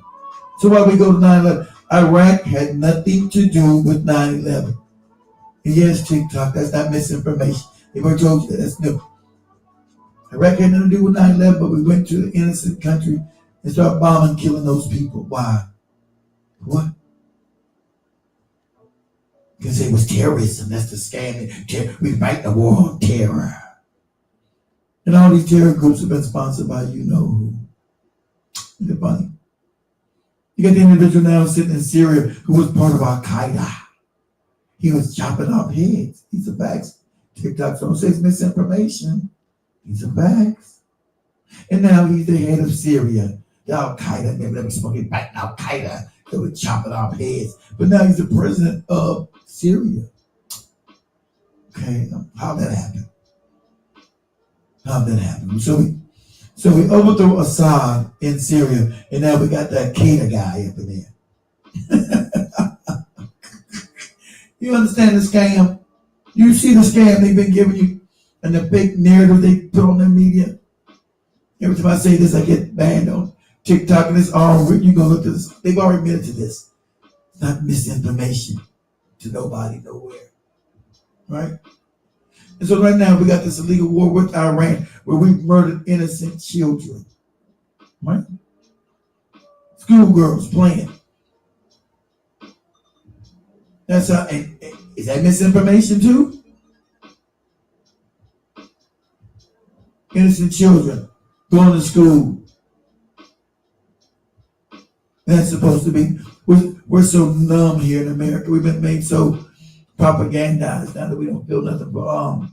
So why we go to 9/11? Iraq had nothing to do with 9/11. And yes, TikTok, that's not misinformation. They were told you that, that's new. Iraq had nothing to do with 9/11, but we went to an innocent country and started bombing, killing those people. Why? What? Because it was terrorism. That's the scam. We fight the war on terror. And all these terror groups have been sponsored by you know who. Isn't it funny? You got the individual now sitting in Syria who was part of Al-Qaeda. He was chopping off heads. These are facts. TikTok don't say it's misinformation. These are facts. And now he's the head of Syria. The Al-Qaeda, maybe they were smoking back Al-Qaeda. They were chopping off heads. But now he's the president of Syria. Okay, how'd that happen? How'd that happen? So we overthrew Assad in Syria, and now we got that Al-Qaeda guy up in there. You understand the scam? You see the scam they've been giving you and the big narrative they put on their media? Every time I say this, I get banned on TikTok, and it's all written. You go look at this. They've already admitted to this. It's not misinformation to nobody, nowhere. Right? And so right now we got this illegal war with Iran where we've murdered innocent children. Right? Schoolgirls playing. That's how, and is that misinformation too? Innocent children going to school. That's supposed to be, we're so numb here in America. We've been made so propagandized now that we don't feel nothing for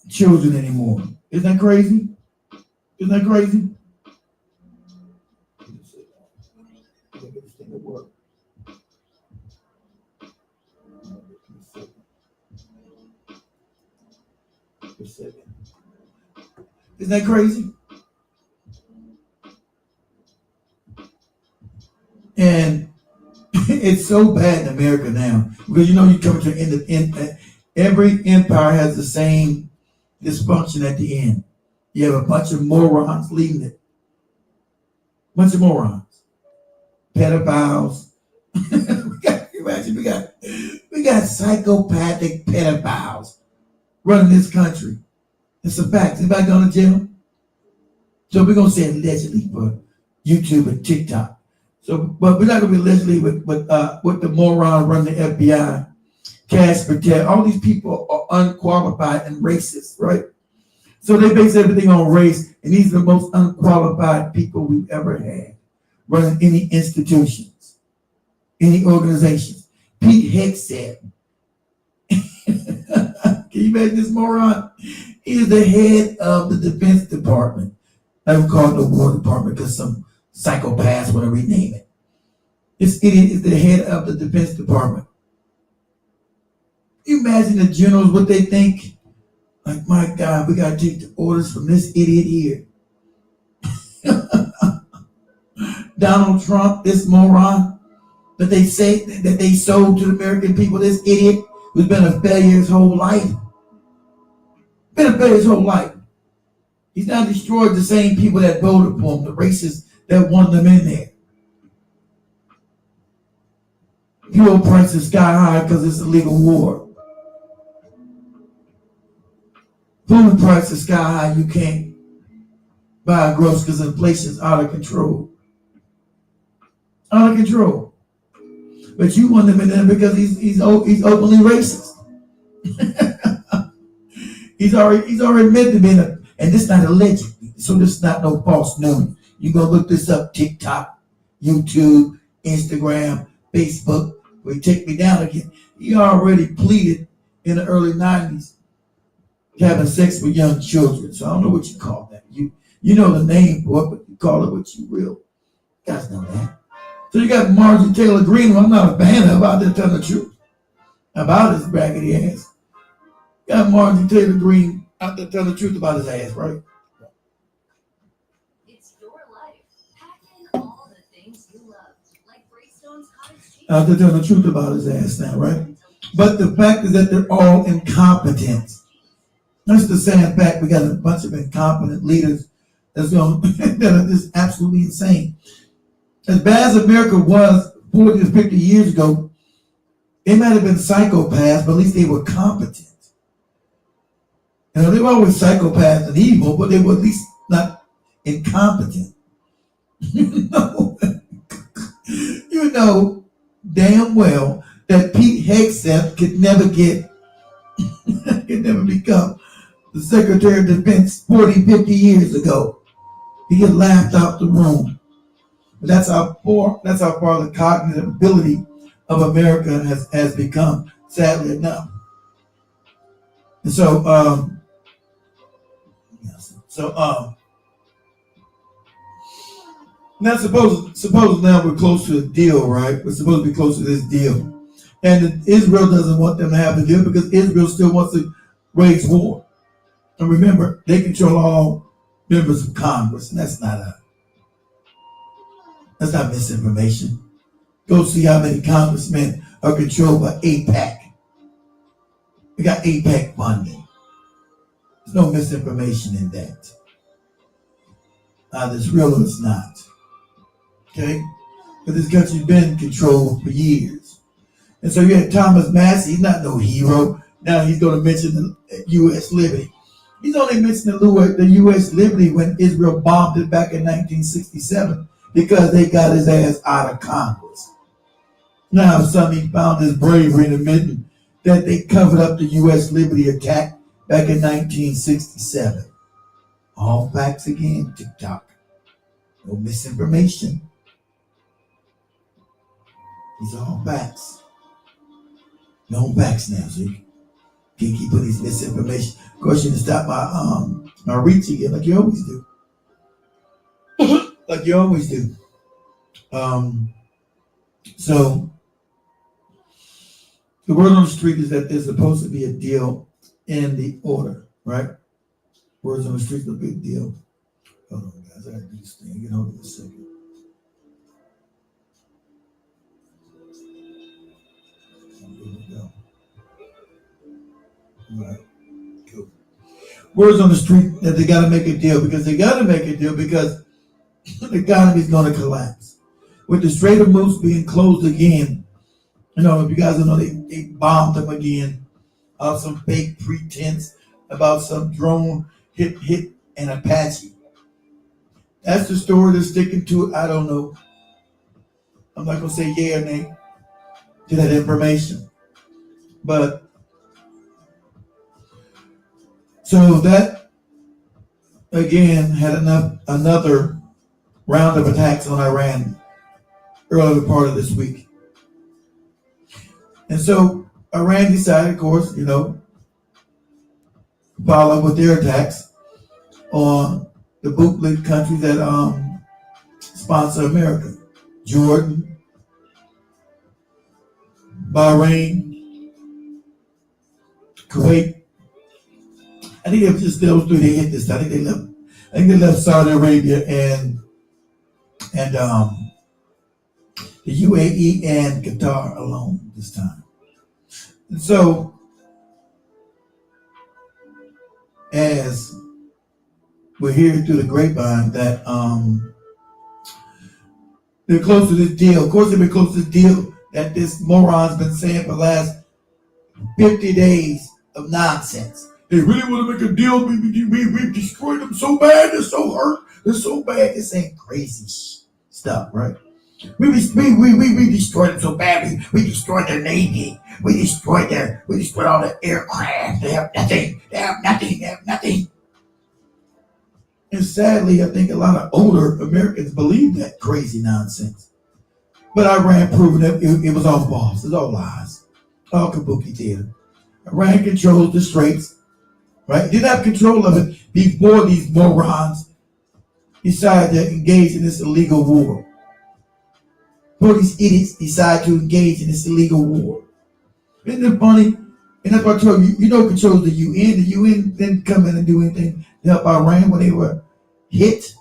children anymore. Isn't that crazy? Isn't that crazy? Isn't that crazy? And it's so bad in America now because you come to the end of every empire has the same dysfunction at the end. You have a bunch of morons leading it. Bunch of morons, pedophiles. we got psychopathic pedophiles running this country. It's a fact. Anybody going to jail? So we're gonna say allegedly for YouTube and TikTok. So, but we're not gonna be allegedly with the moron running the FBI, Cash Patel. All these people are unqualified and racist, right? So they base everything on race, and these are the most unqualified people we've ever had running any institutions. any organizations. Pete Hegseth. Can you imagine this moron? He is the head of the Defense Department. I don't call it the War Department because some psychopaths want to rename it. This idiot is the head of the Defense Department. You imagine the generals, what they think? Like, my God, we got to take the orders from this idiot here. Donald Trump, this moron that they say that they sold to the American people, this idiot who's been a failure his whole life. Been a failure his whole life. He's now destroyed the same people that voted for him, the racists that wanted them in there. Fuel prices sky high because it's a legal war. Food prices sky high, you can't buy groceries because inflation's out of control. Out of control. But you want him in there because he's openly racist. he's already meant to be and this is not alleged, so this is not no false news. You go look this up: TikTok, YouTube, Instagram, Facebook. Will you take me down again? He already pleaded in the early 90s having sex with young children. So I don't know what you call that. You know the name for it, but you call it what you will. You guys know that. So you got Marjorie Taylor Greene, who I'm not a fan of, out there telling the truth about his raggedy ass. You got Marjorie Taylor Greene out there telling the truth about his ass, right? It's your life. Pack in all the things you love, like Greystone's cottage cheese. Out there telling the truth about his ass now, right? But the fact is that they're all incompetent. That's the sad fact. We got a bunch of incompetent leaders that are just absolutely insane. As bad as America was 40 to 50 years ago, they might have been psychopaths, but at least they were competent. You know, they were always psychopaths and evil, but they were at least not incompetent. You know damn well that Pete Hegseth could never become the Secretary of Defense 40, 50 years ago. He get laughed out the room. But that's how far the cognitive ability of America has become, sadly enough. And so now suppose now we're close to a deal, right? We're supposed to be close to this deal. And Israel doesn't want them to have the deal because Israel still wants to wage war. And remember, they control all members of Congress, and that's not misinformation. Go see how many congressmen are controlled by AIPAC. We got AIPAC funding. There's no misinformation in that. Either it's real or it's not. Okay? But this country's been controlled for years. And so you had Thomas Massey. He's not no hero. Now he's going to mention the U.S. Liberty. He's only mentioned the U.S. Liberty when Israel bombed it back in 1967 because they got his ass out of Congress. Now suddenly he found his bravery in admitting that they covered up the U.S. Liberty attack back in 1967. All facts again, TikTok. No misinformation. These are all facts. No facts now, so you can't keep putting these misinformation. Of course, you can stop my reach again, like you always do. Like you always do. So the word on the street is that there's supposed to be a deal in the order, right? Words on the street are a big deal. Hold on, guys, I gotta do this thing. Hold on a second. Here we go. All right, cool. Words on the street that they got to make a deal because the economy is going to collapse. With the Strait of Moose being closed again, you know, if you guys don't know, they bombed them again of some fake pretense about some drone hit an Apache. That's the story they're sticking to it. I don't know. I'm not going to say yeah or nay to that information. But so that again had another round of attacks on Iran earlier part of this week. And so Iran decided, of course, follow up with their attacks on the bootleg countries that sponsor America. Jordan, Bahrain, Kuwait. I think it was just those three they hit this time. I think they left Saudi Arabia and the UAE and Qatar alone this time. And so, as we're hearing through the grapevine that they're close to this deal. Of course, they've been close to this deal that this moron's been saying for the last 50 days of nonsense. They really want to make a deal. We destroyed them so bad. They're so hurt. They're so bad. This ain't crazy stuff, right? We destroyed them so bad. We destroyed their navy. We destroyed all the aircraft. They have nothing. And sadly, I think a lot of older Americans believe that crazy nonsense. But Iran proving that it was all false. It's all lies. All kabuki theater. Iran controls the straits. Right? Didn't have control of it before these morons decided to engage in this illegal war. Before these idiots decide to engage in this illegal war. Isn't it funny? And that's what I told you, controls the UN. The UN didn't come in and do anything to help Iran when they were hit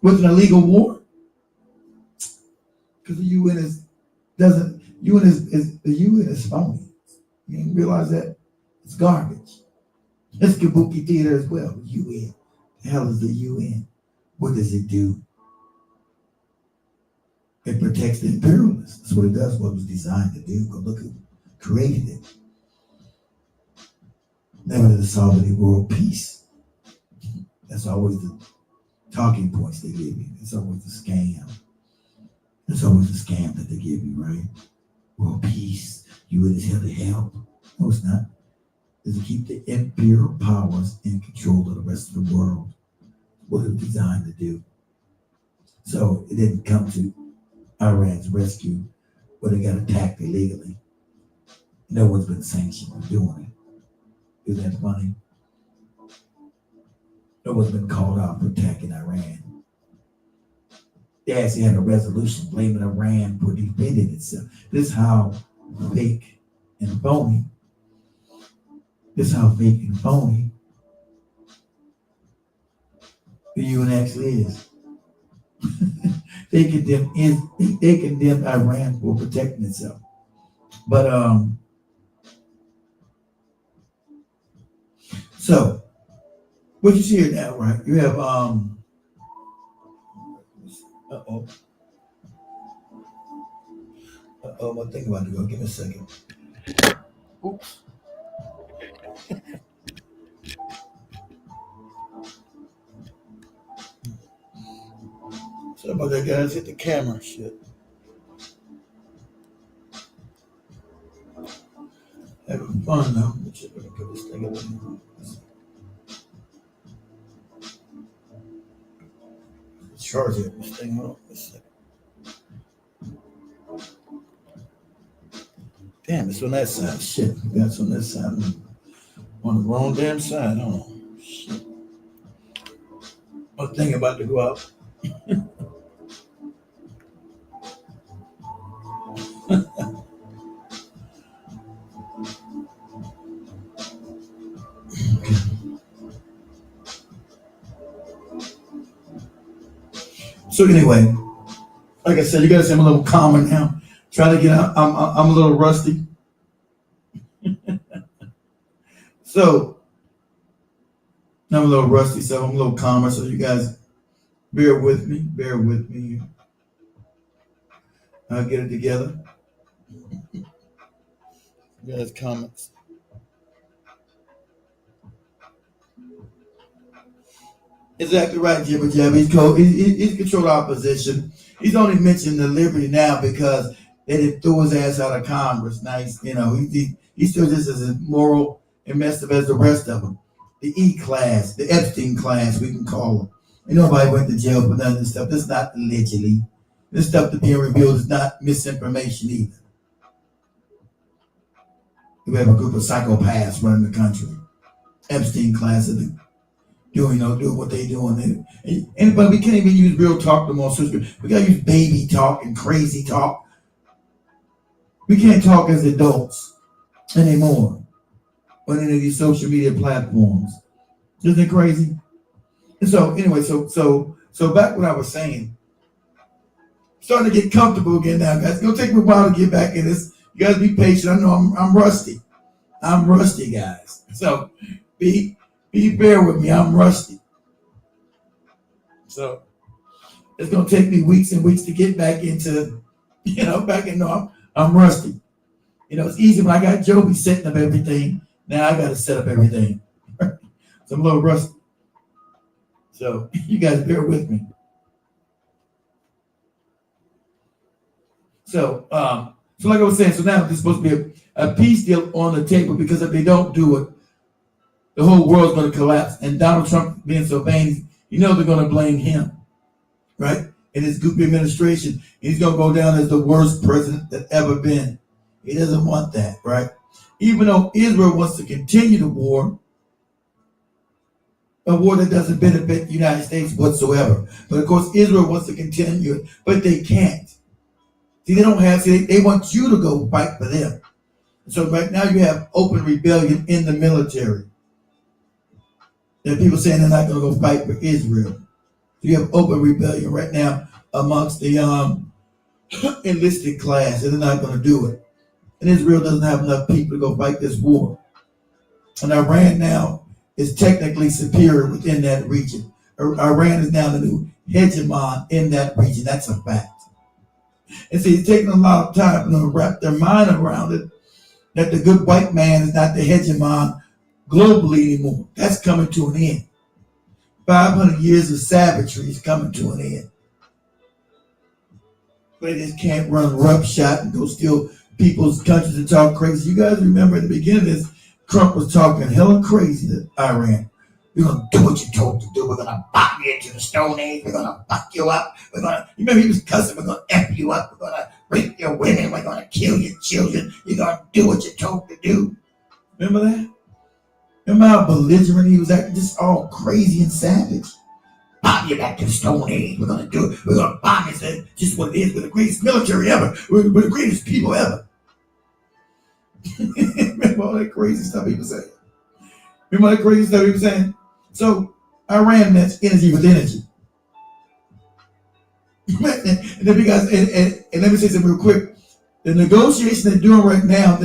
with an illegal war. Because the UN is phony. You didn't realize that? It's garbage. It's kabuki theater as well. The UN. The hell is the UN? What does it do? It protects the imperialists. That's what it does, what it was designed to do. Go look who created it. Never did it solve any world peace. That's always the talking points they give you. It's always a scam. It's always a scam that they give you, right? World peace. You is here to help. No, it's not. It's to keep the imperial powers in control of the rest of the world. What it was designed to do. So it didn't come to Iran's rescue where they got attacked illegally. No one's been sanctioned for doing it. Isn't that funny? No one's been called out for attacking Iran. They actually had a resolution blaming Iran for defending itself. This is how fake and phony. The UN actually is. They condemned Iran for protecting itself. But so what you see here now, right? You have one thing about it. Give me a second. Oops. Sorry about that, guys. Hit the camera. Shit. Having fun though. Let's put this thing in. Charge it. This thing off. Damn, it's on that side. Shit, that's on this side. On the wrong damn side. Oh, shit. One thing about to go out. So anyway, like I said, you gotta say I'm a little calmer now. Trying to get out. I'm a little rusty. So I'm a little rusty, so I'm a little calmer. So you guys bear with me. I'll get it together. You guys' comments. Exactly right, Jibber Jabber. He's controlled our position. He's only mentioned the Liberty now because they didn't throw his ass out of Congress. Now he's still just as immoral and messed up as the rest of them. The E class, the Epstein class, we can call them. And nobody went to jail for none of this stuff. This is not allegedly. This stuff that's being revealed is not misinformation either. We have a group of psychopaths running the country. Epstein class of doing what they doing. But we can't even use real talk no more, sister. We gotta use baby talk and crazy talk. We can't talk as adults anymore on any of these social media platforms. Isn't it crazy? And so anyway, so back what I was saying. Starting to get comfortable again now, guys. It's gonna take me a while to get back in this. You guys be patient. I know I'm rusty. I'm rusty, guys. So be bear with me. I'm rusty. So it's gonna take me weeks and weeks to get back into, I'm rusty. It's easy when I got Joby setting up everything. Now I gotta set up everything. So I'm a little rusty. So you guys bear with me. So like I was saying, so now there's supposed to be a peace deal on the table, because if they don't do it, the whole world's going to collapse. And Donald Trump being so vain, they're going to blame him, right? And his goofy administration, he's going to go down as the worst president that ever been. He doesn't want that, right? Even though Israel wants to continue the war, a war that doesn't benefit the United States whatsoever. But of course, Israel wants to continue it, but they can't. See, they want you to go fight for them. So right now you have open rebellion in the military. There are people saying they're not going to go fight for Israel. So you have open rebellion right now amongst the enlisted class, and they're not going to do it. And Israel doesn't have enough people to go fight this war. And Iran now is technically superior within that region. Iran is now the new hegemon in that region. That's a fact. And see, it's taking a lot of time for them to wrap their mind around it, that the good white man is not the hegemon globally anymore. That's coming to an end. 500 years of savagery is coming to an end. They just can't run roughshod and go steal people's countries and talk crazy. You guys remember at the beginning of this, Trump was talking hella crazy to Iran. We're going to do what you're told to do. We're going to pop you into the Stone Age. We're going to fuck you up. You remember he was cussing, we're going to F you up. We're going to rape your women. We're going to kill your children. You're going to do what you're told to do. Remember that? Remember how belligerent he was acting? Just all crazy and savage. Pop you back to the Stone Age. We're going to do it. We're going to bomb it. That's just what it is. We're the greatest military ever. We're the greatest people ever. Remember all that crazy stuff he was saying? Remember all that crazy stuff he was saying? So Iran nets energy with energy. and let me say something real quick. The negotiation they're doing right now,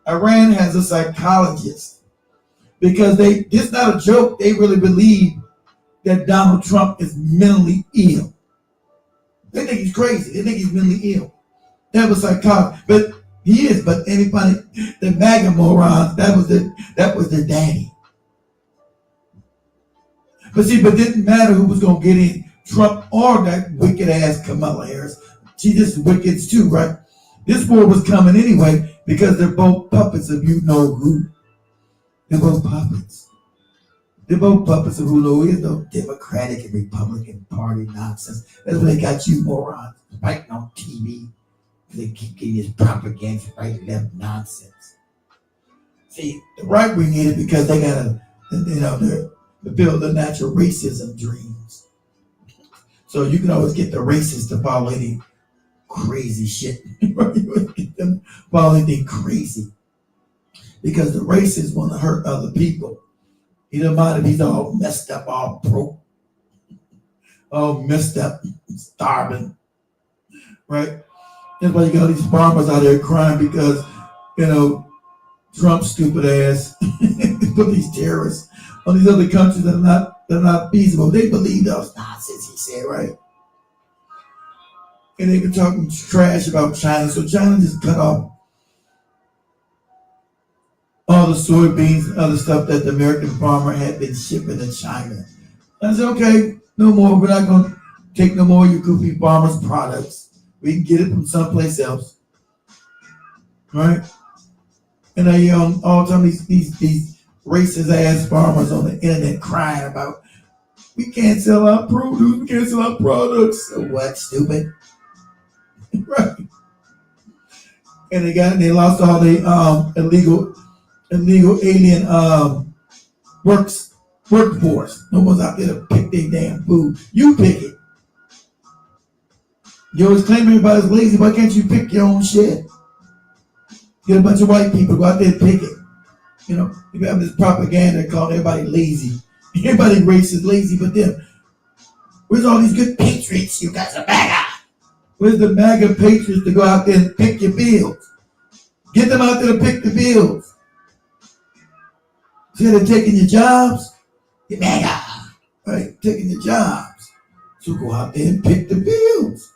Iran has a psychologist, because it's not a joke. They really believe that Donald Trump is mentally ill. They think he's crazy. They think he's mentally ill. They have a psychologist, but he is. But anybody, the MAGA morons, that was their daddy. But it didn't matter who was going to get in, Trump or that wicked ass Kamala Harris. She just wicked's too, right? This war was coming anyway, because they're both puppets of you know who. They're both puppets. They're both puppets of who know who. There's no Democratic and Republican Party nonsense. That's why they got you morons fighting on TV. They keep getting this propaganda, right left nonsense. See, the right wing need it because they got to build the natural racism dreams. So you can always get the racists to follow any crazy shit. Get them follow anything crazy. Because the racists want to hurt other people. He don't mind if he's all messed up, all broke, all messed up, starving. Right? That's why you got these farmers out there crying because, Trump's stupid ass put these terrorists on these other countries that are not feasible. They believe those nonsense he said, right? And they've been talking trash about China. So China just cut off all the soybeans and other stuff that the American farmer had been shipping to China. I said, okay, no more. We're not going to take no more of your goofy farmers' products. We can get it from someplace else. Right? And I hear all the time these racist ass farmers on the internet crying about, we can't sell our produce, we can't sell our products. So what, stupid? Right. And they lost all the illegal alien workforce. No one's out there to pick their damn food. You pick it. You always claim everybody's lazy. Why can't you pick your own shit? Get a bunch of white people, go out there and pick it. You know, you have this propaganda calling everybody lazy. Everybody racist, lazy, but then where's all these good patriots? You guys are MAGA. Where's the MAGA patriots to go out there and pick your fields? Get them out there to pick the fields. See, they're taking your jobs. You're MAGA, right? Taking your jobs. So go out there and pick the fields.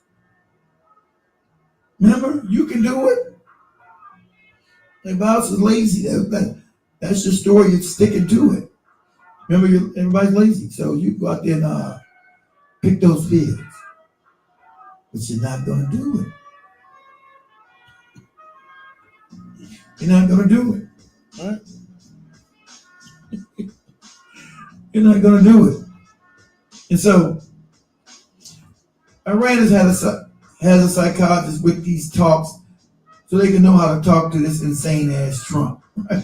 Remember, you can do it. If I was lazy, that's your story. You're sticking to it. Remember, everybody's lazy, so you go out there and pick those fields. But you're not going to do it. You're not going to do it. Right? You're not going to do it. And so, Iran has a psychologist with these talks so they can know how to talk to this insane ass Trump. Right?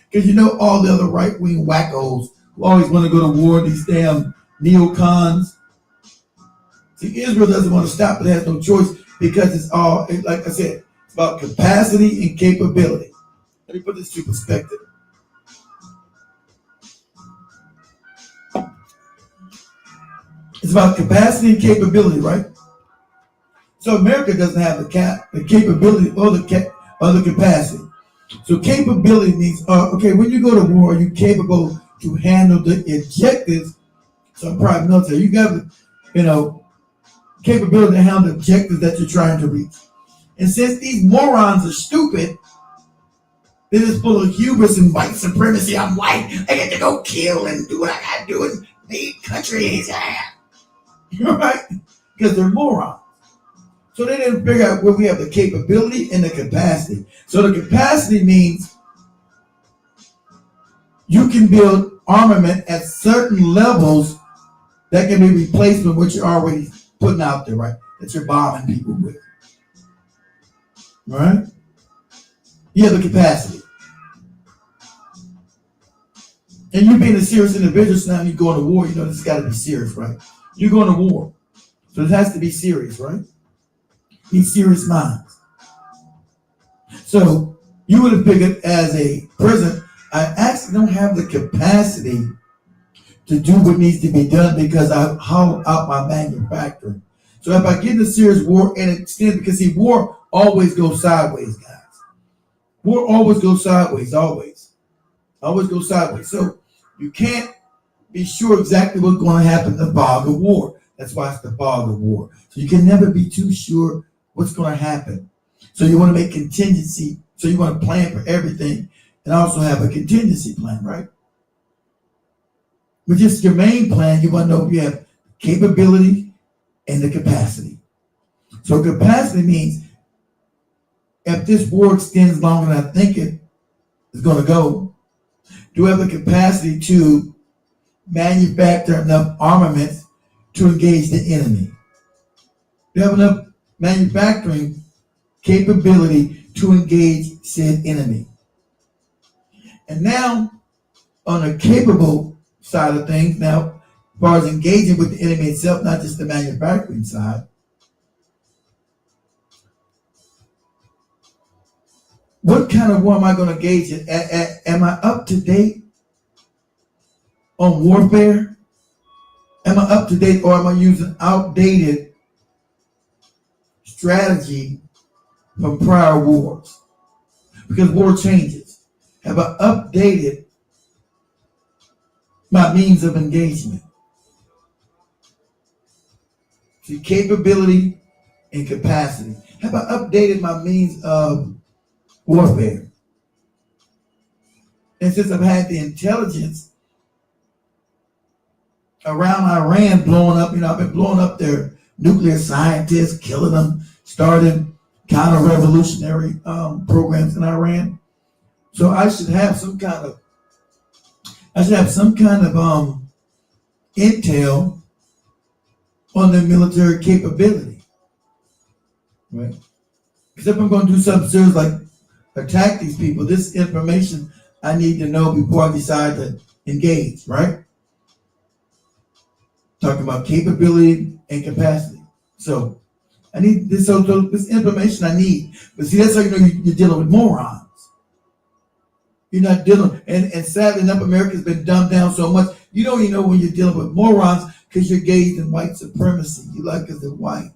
Because you know all the other right-wing wackos who always want to go to war, these damn neocons. See, Israel doesn't want to stop, but it has no choice because it's all, like I said, it's about capacity and capability. Let me put this to perspective. It's about capacity and capability, right? So America doesn't have the capability or the capacity. So capability means, okay, when you go to war, are you capable to handle the objectives? So private military, you got the, capability to handle the objectives that you're trying to reach. And since these morons are stupid, they're just full of hubris and white supremacy. I'm white. I get to go kill and do what I got to do and lead countries. Right? Because they're morons. So they didn't figure out where we have the capability and the capacity. So the capacity means you can build armament at certain levels that can be replaced with what you're already putting out there, right? That you're bombing people with. Right? You have the capacity. And you being a serious individual, so now you go to war, this has got to be serious, right? You're going to war. So it has to be serious, right? Need serious minds. So you would have figured as a president, I actually don't have the capacity to do what needs to be done because I hollowed out my manufacturing. So if I get in a serious war and extend, because see, war always goes sideways, guys. War always goes sideways, always. Always goes sideways. So you can't be sure exactly what's going to happen in the fog of war. That's why it's the fog of war. So you can never be too sure what's going to happen. So you want to make contingency. So you want to plan for everything and also have a contingency plan, right? With just your main plan, you want to know if you have capability and the capacity. So capacity means if this war extends longer than I think it is going to go, do we have the capacity to manufacture enough armaments to engage the enemy? Do you have enough manufacturing capability to engage said enemy? And now, on a capable side of things, now, as far as engaging with the enemy itself, not just the manufacturing side, what kind of war am I going to engage in? Am I up to date on warfare? Am I up to date, or am I using outdated strategy from prior wars? Because war changes. Have I updated my means of engagement? See, capability and capacity. Have I updated my means of warfare? And since I've had the intelligence around Iran blowing up, I've been blowing up their nuclear scientists, killing them, starting counter-revolutionary programs in Iran. So I should have some kind of intel on their military capability. right? Because if I'm going to do something serious like attack these people, this information I need to know before I decide to engage, right? Talking about capability and capacity. So I need this. So this information I need. But see, that's how you know you're dealing with morons. You're not dealing, and sadly enough, America's been dumbed down so much. You don't even know when you're dealing with morons because you're gauged in white supremacy. You like because they're white.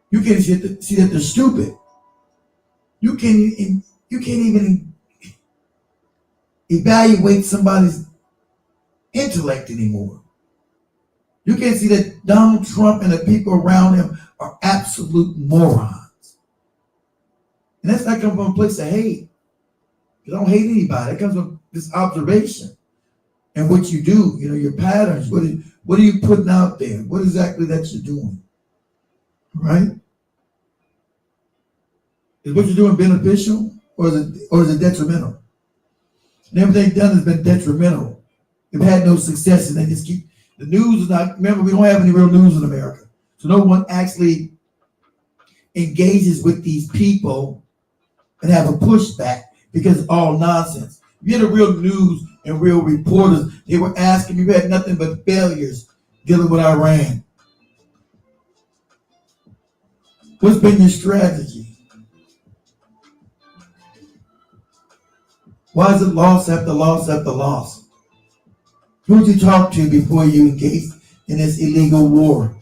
You can't see that they're stupid. You can't even evaluate somebody's intellect anymore. You can't see that Donald Trump and the people around him are absolute morons. And that's not coming from a place of hate. You don't hate anybody. It comes from this observation and what you do, your patterns. What are you putting out there? What exactly that you're doing? Right? Is what you're doing beneficial or is it detrimental? And everything done has been detrimental. They've had no success and they just keep, the news is not, remember, we don't have any real news in America. So no one actually engages with these people and have a pushback because it's all nonsense. If you had a real news and real reporters, they were asking, you had nothing but failures dealing with Iran. What's been your strategy? Why is it loss after loss after loss? Who did you talk to before you engaged in this illegal war?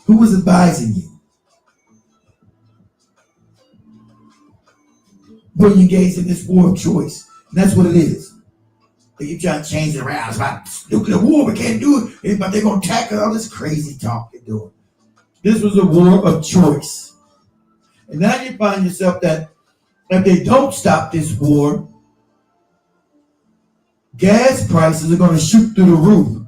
Who was advising you? When you engaged in this war of choice. And that's what it is. They keep trying to change it around. It's about nuclear war. We can't do it. But they're going to tackle all this crazy talk they're doing. This was a war of choice. And now you find yourself that if they don't stop this war, gas prices are going to shoot through the roof.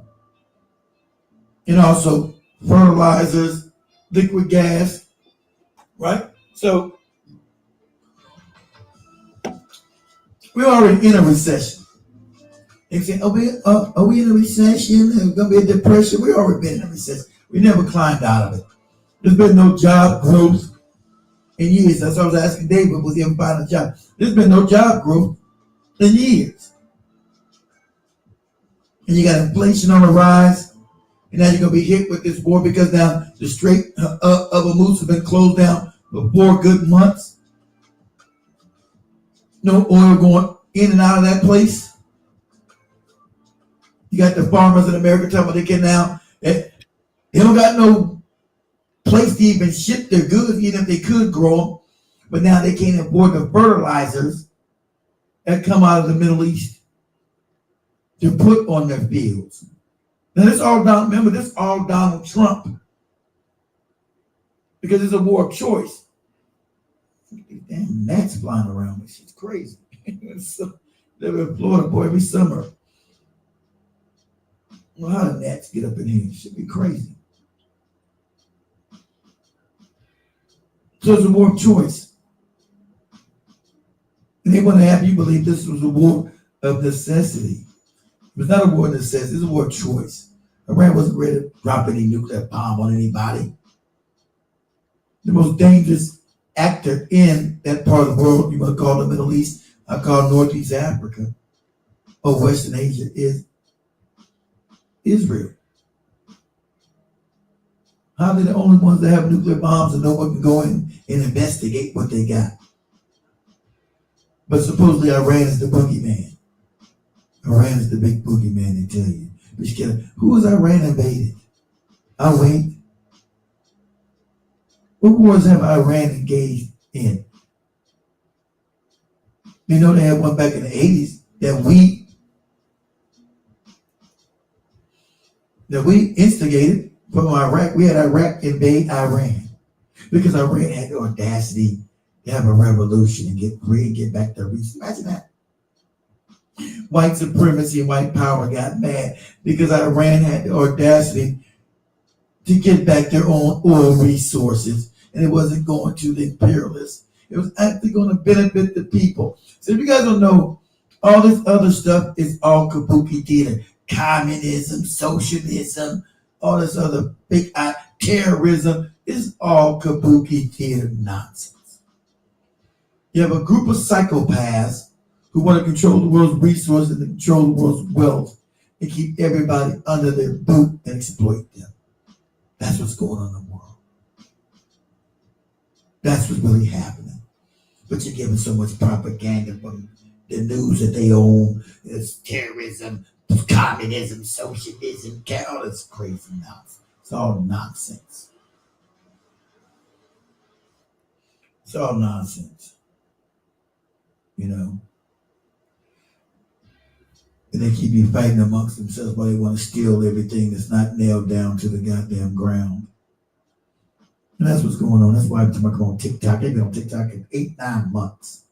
And also fertilizers, liquid gas, right? So we're already in a recession. They say, are we in a recession? There's going to be a depression. We've already been in a recession. We never climbed out of it. There's been no job growth in years. That's what I was asking David, was he ever find a job? There's been no job growth in years. And you got inflation on the rise. And now you're going to be hit with this war because now the Strait of Hormuz has been closed down for 4 good months. No oil going in and out of that place. You got the farmers in America talking about they can now, they don't got no place to even ship their goods, even if they could grow them. But now they can't afford the fertilizers that come out of the Middle East to put on their fields. Now this all Donald, remember, this all Donald Trump. Because it's a war of choice. Damn gnats flying around me. She's crazy. They're in Florida, boy, every summer. Well, how do gnats get up in here? It should be crazy. So it's a war of choice. And they want to have you believe this was a war of necessity. It's not a war of necessity, it's a war of choice. Iran wasn't ready to drop any nuclear bomb on anybody. The most dangerous actor in that part of the world, you want to call the Middle East, I call Northeast Africa, or Western Asia, is Israel. How are they the only ones that have nuclear bombs and no one can go in and investigate what they got? But supposedly Iran is the boogeyman. Iran is the big boogeyman, they tell you. But you can't, who was Iran invaded? I'll wait. What wars have Iran engaged in? You know they had one back in the 80s that we instigated from Iraq. We had Iraq invade Iran because Iran had the audacity to have a revolution and get free and get back their reason. Imagine that. White supremacy and white power got mad because Iran had the audacity to get back their own oil resources, and it wasn't going to the imperialists. It was actually going to benefit the people. So if you guys don't know, all this other stuff is all kabuki theater. Communism, socialism, all this other big terrorism is all kabuki theater nonsense. You have a group of psychopaths who want to control the world's resources and control the world's wealth and keep everybody under their boot and exploit them. That's what's going on in the world. That's what's really happening. But you're giving so much propaganda from the news that they own. It's terrorism, communism, socialism, all this crazy nonsense. It's all nonsense. It's all nonsense. You know? And they keep you fighting amongst themselves while they want to steal everything that's not nailed down to the goddamn ground. And that's what's going on. That's why I'm talking about on TikTok. I've been on TikTok in 8-9 months.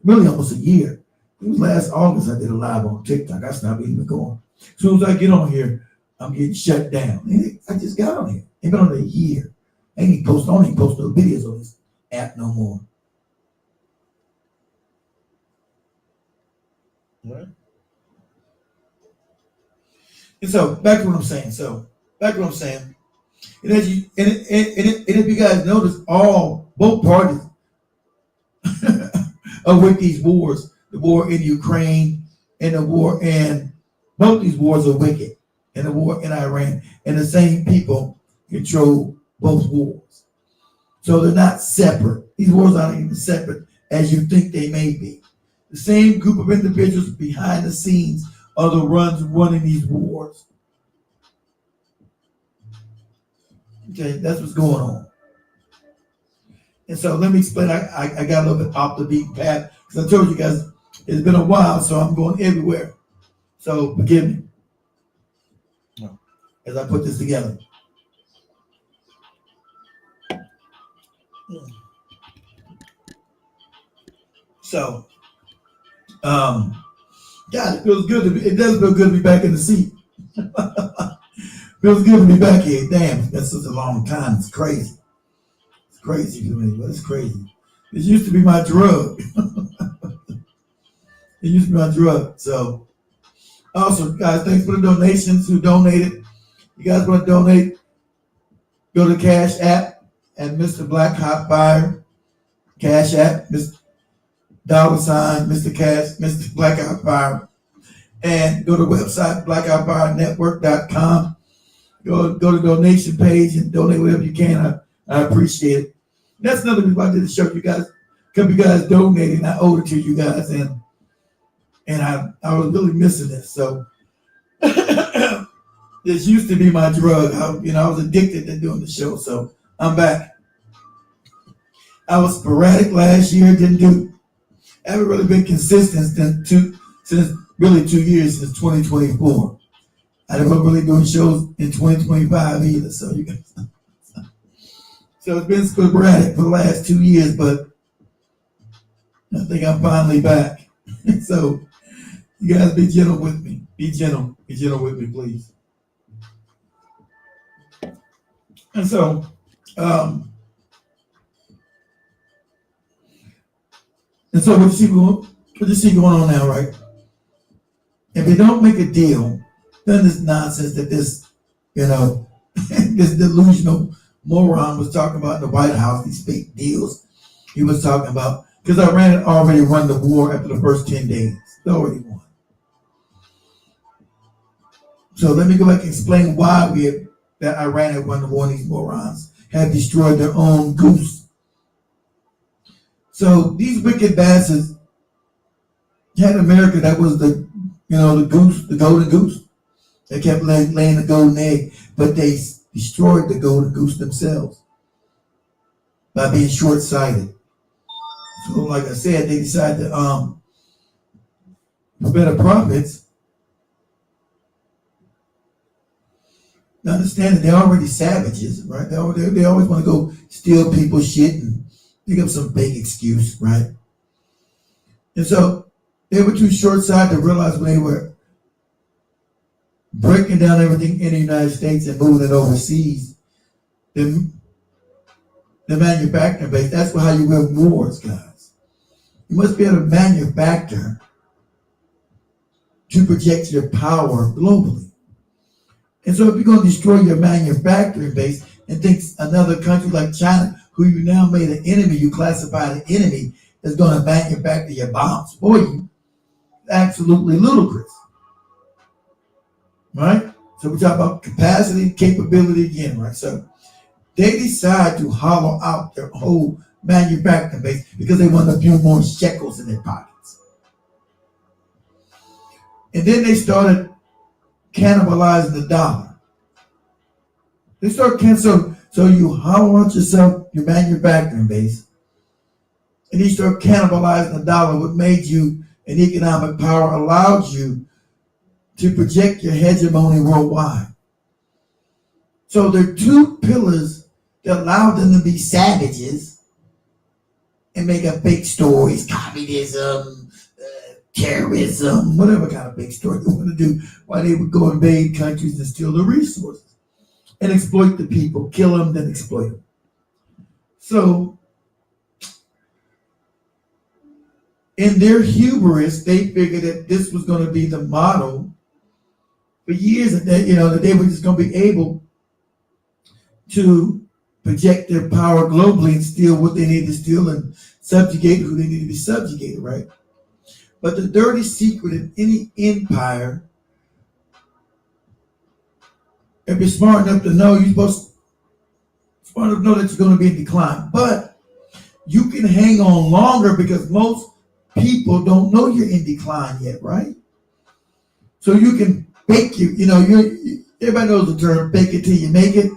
Really almost a year. It was last August I did a live on TikTok. I stopped even going. As soon as I get on here, I'm getting shut down. And I just got on here. Ain't been on it a year. I don't even post no videos on this app no more. All right. And so back to what I'm saying. And if you guys notice, both parties are with these wars, the war in Ukraine and the war in both these wars are wicked, and the war in Iran, and the same people control both wars. So they're not separate. These wars aren't even separate as you think they may be. The same group of individuals behind the scenes are the ones running these wars. Okay, that's what's going on. And so let me explain. I got a little bit off the beaten path because I told you guys it's been a while, so I'm going everywhere. So forgive me as I put this together. So, God, it feels good it does feel good to be back in the seat. Feels good to be back here. Damn, that's such a long time. It's crazy. It's crazy for me, but it's crazy. It used to be my drug. It used to be my drug. So, also, guys, thanks for the donations who donated. You guys want to donate? Go to Cash App and Mr. Black Hot Fire. Cash App, Mr. $, Mr. Black Hot Fire. And go to the website, blackoutfirenetwork.com. Go to the donation page and donate whatever you can. I appreciate it. And that's another reason why I did the show. You guys, because you guys donated, and I owed it to you guys, and I was really missing this. So this used to be my drug. I was addicted to doing the show. So I'm back. I was sporadic last year. I haven't really been consistent since really 2 years, since 2024. I haven't really doing shows in 2025 either. So it's been sporadic for the last 2 years, but I think I'm finally back. So you guys be gentle with me. Be gentle with me, please. And so, what you see going on now, right? If they don't make a deal, then this nonsense that this delusional moron was talking about in the White House, these fake deals he was talking about, because Iran had already won the war after the first 10 days. They already won. So let me go back and explain why that Iran had won the war and these morons have destroyed their own goose. So these wicked bastards had America that was the goose, the golden goose. They kept laying the golden egg, but they destroyed the golden goose themselves by being short-sighted. So like I said, they decided to for better profits. Now understand that they're already savages, right? They always want to go steal people's shit and pick up some big excuse, right? And so they were too short-sighted to realize when they were breaking down everything in the United States and moving it overseas, the manufacturing base, that's how you win wars, guys. You must be able to manufacture to project your power globally. And so if you're going to destroy your manufacturing base and think another country like China, who you now made an enemy, you classified an enemy, is going to manufacture your bombs for you, absolutely ludicrous. Right? So we talk about capacity, capability again, right? So they decide to hollow out their whole manufacturing base because they want a few more shekels in their pockets. And then they started cannibalizing the dollar. They start so you hollow out yourself, your manufacturing base, and you start cannibalizing the dollar. What made you an economic power allowed you to project your hegemony worldwide. So there are two pillars that allowed them to be savages and make up big stories, communism, terrorism, whatever kind of big story they want to do, why they would go invade countries and steal the resources and exploit the people, kill them, then exploit them. So in their hubris, they figured that this was going to be the model for years, and that they were just going to be able to project their power globally and steal what they needed to steal and subjugate who they needed to be subjugated, right? But the dirty secret in any empire, if you're smart enough to know, smart enough to know that you're going to be in decline. But you can hang on longer because most people don't know you're in decline yet, right? So you can bake everybody knows the term, bake it till you make it.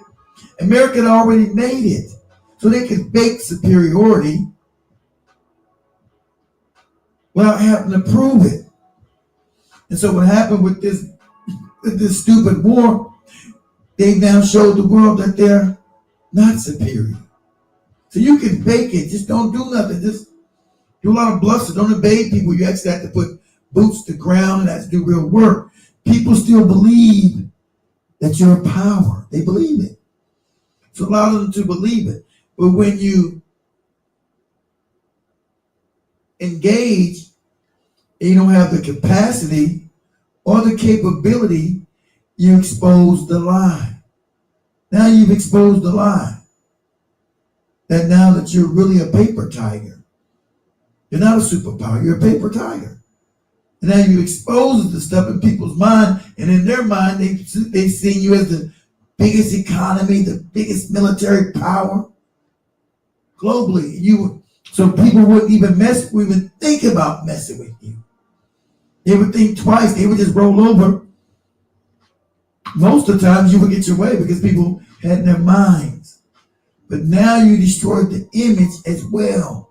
America had already made it. So they can bake superiority without having to prove it. And so what happened with this stupid war, they now showed the world that they're not superior. So you can bake it, just don't do nothing. Just do a lot of bluster. Don't invade people. You actually have to put boots to ground and have to do real work. People still believe that you're a power. They believe it. So allow them to believe it. But when you engage and you don't have the capacity or the capability, you expose the lie. Now you've exposed the lie. That now that you're really a paper tiger. You're not a superpower, you're a paper tiger. And now you expose the stuff in people's mind, and in their mind, they've seen you as the biggest economy, the biggest military power globally. So people wouldn't even think about messing with you. They would think twice. They would just roll over. Most of the times you would get your way because people had in their minds. But now you destroyed the image as well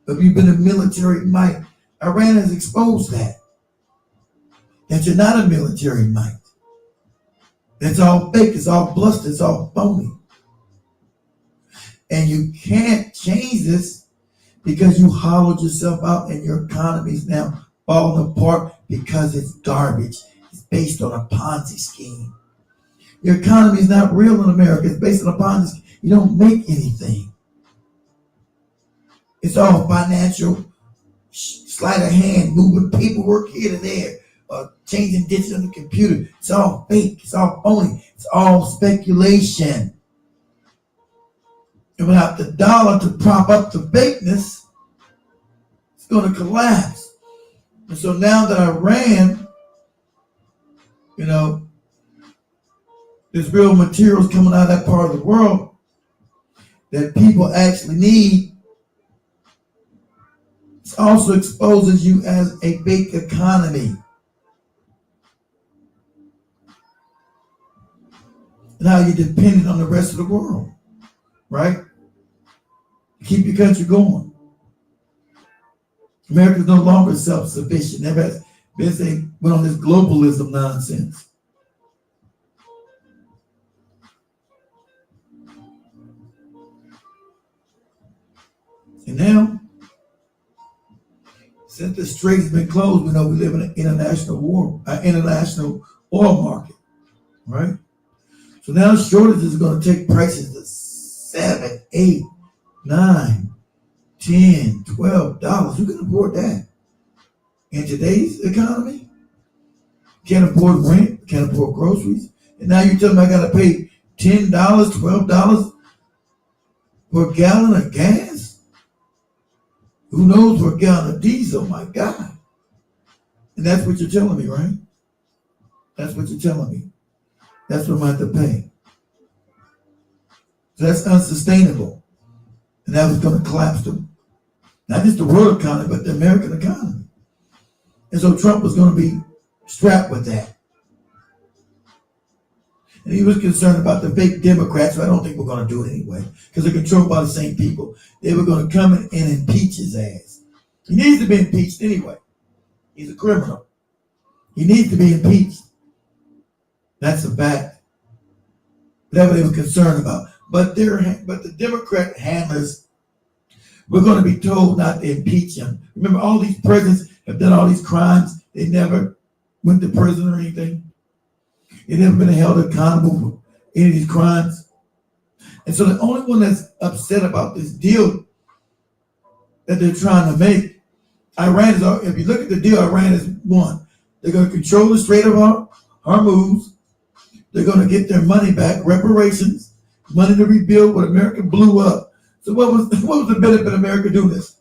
of you've been a military might. Iran has exposed that you're not a military might. It's all fake, it's all bluster, it's all phony. And you can't change this because you hollowed yourself out and your economy is now falling apart because it's garbage. It's based on a Ponzi scheme. Your economy is not real in America. It's based on a Ponzi scheme. You don't make anything. It's all financial sleight of hand, moving paperwork here to there, changing digits on the computer. It's all fake. It's all phony. It's all speculation. And without the dollar to prop up the fakeness, it's going to collapse. And so now that Iran, there's real materials coming out of that part of the world that people actually need. It also exposes you as a fake economy. And how you're dependent on the rest of the world, right? Keep your country going. America's no longer self-sufficient. They went on this globalism nonsense. And now, since the strait has been closed, we know we live in an international oil market, right? So now shortages are going to take prices to $7, $8, $9, $10, $12. Who can afford that? In today's economy, can't afford rent, can't afford groceries, And now you tell me I gotta pay $10, $12 for a gallon of gas? Who knows for a gallon of diesel? My God. And that's what you're telling me, right? That's what you're telling me. That's what I'm going to have to pay. So that's unsustainable. And that was going to collapse them. Not just the world economy, but the American economy. And so Trump was going to be strapped with that. And he was concerned about the fake Democrats, so I don't think we're going to do it anyway, because they're controlled by the same people. They were going to come in and impeach his ass. He needs to be impeached anyway. He's a criminal. He needs to be impeached. That's a fact. That's what they were concerned about. But the Democrat handlers were going to be told not to impeach him. Remember, all these presidents have done all these crimes. They never went to prison or anything. They've never been held accountable for any of these crimes. And so the only one that's upset about this deal that they're trying to make, Iran is, if you look at the deal, Iran is one. They're going to control the Strait of Hormuz. They're going to get their money back, reparations, money to rebuild what America blew up. So what was the benefit of America doing this?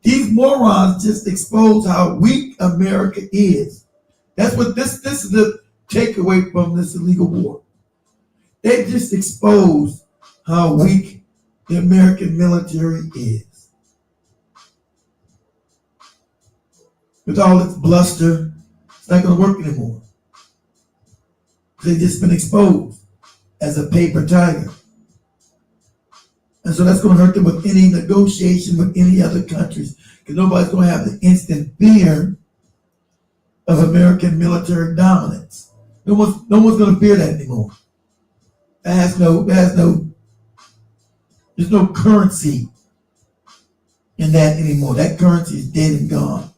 These morons just expose how weak America is. That's what this is the takeaway from this illegal war. They just exposed how weak the American military is. With all its bluster, it's not going to work anymore. They've just been exposed as a paper tiger. And so that's going to hurt them with any negotiation with any other countries, because nobody's going to have the instant fear of American military dominance. No one's going to fear that anymore. There's no currency in that anymore. That currency is dead and gone.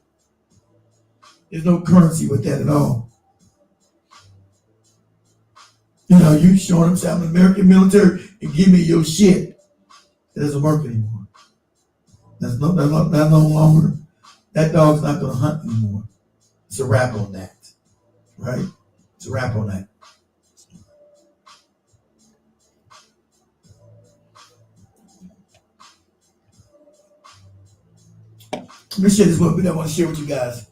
There's no currency with that at all. You know, you showing them saying I'm an American military and give me your shit. It doesn't work anymore. That's no longer, that dog's not going to hunt anymore. It's a wrap on that, right? It's a wrap on that. Let me share this one video I want to share with you guys.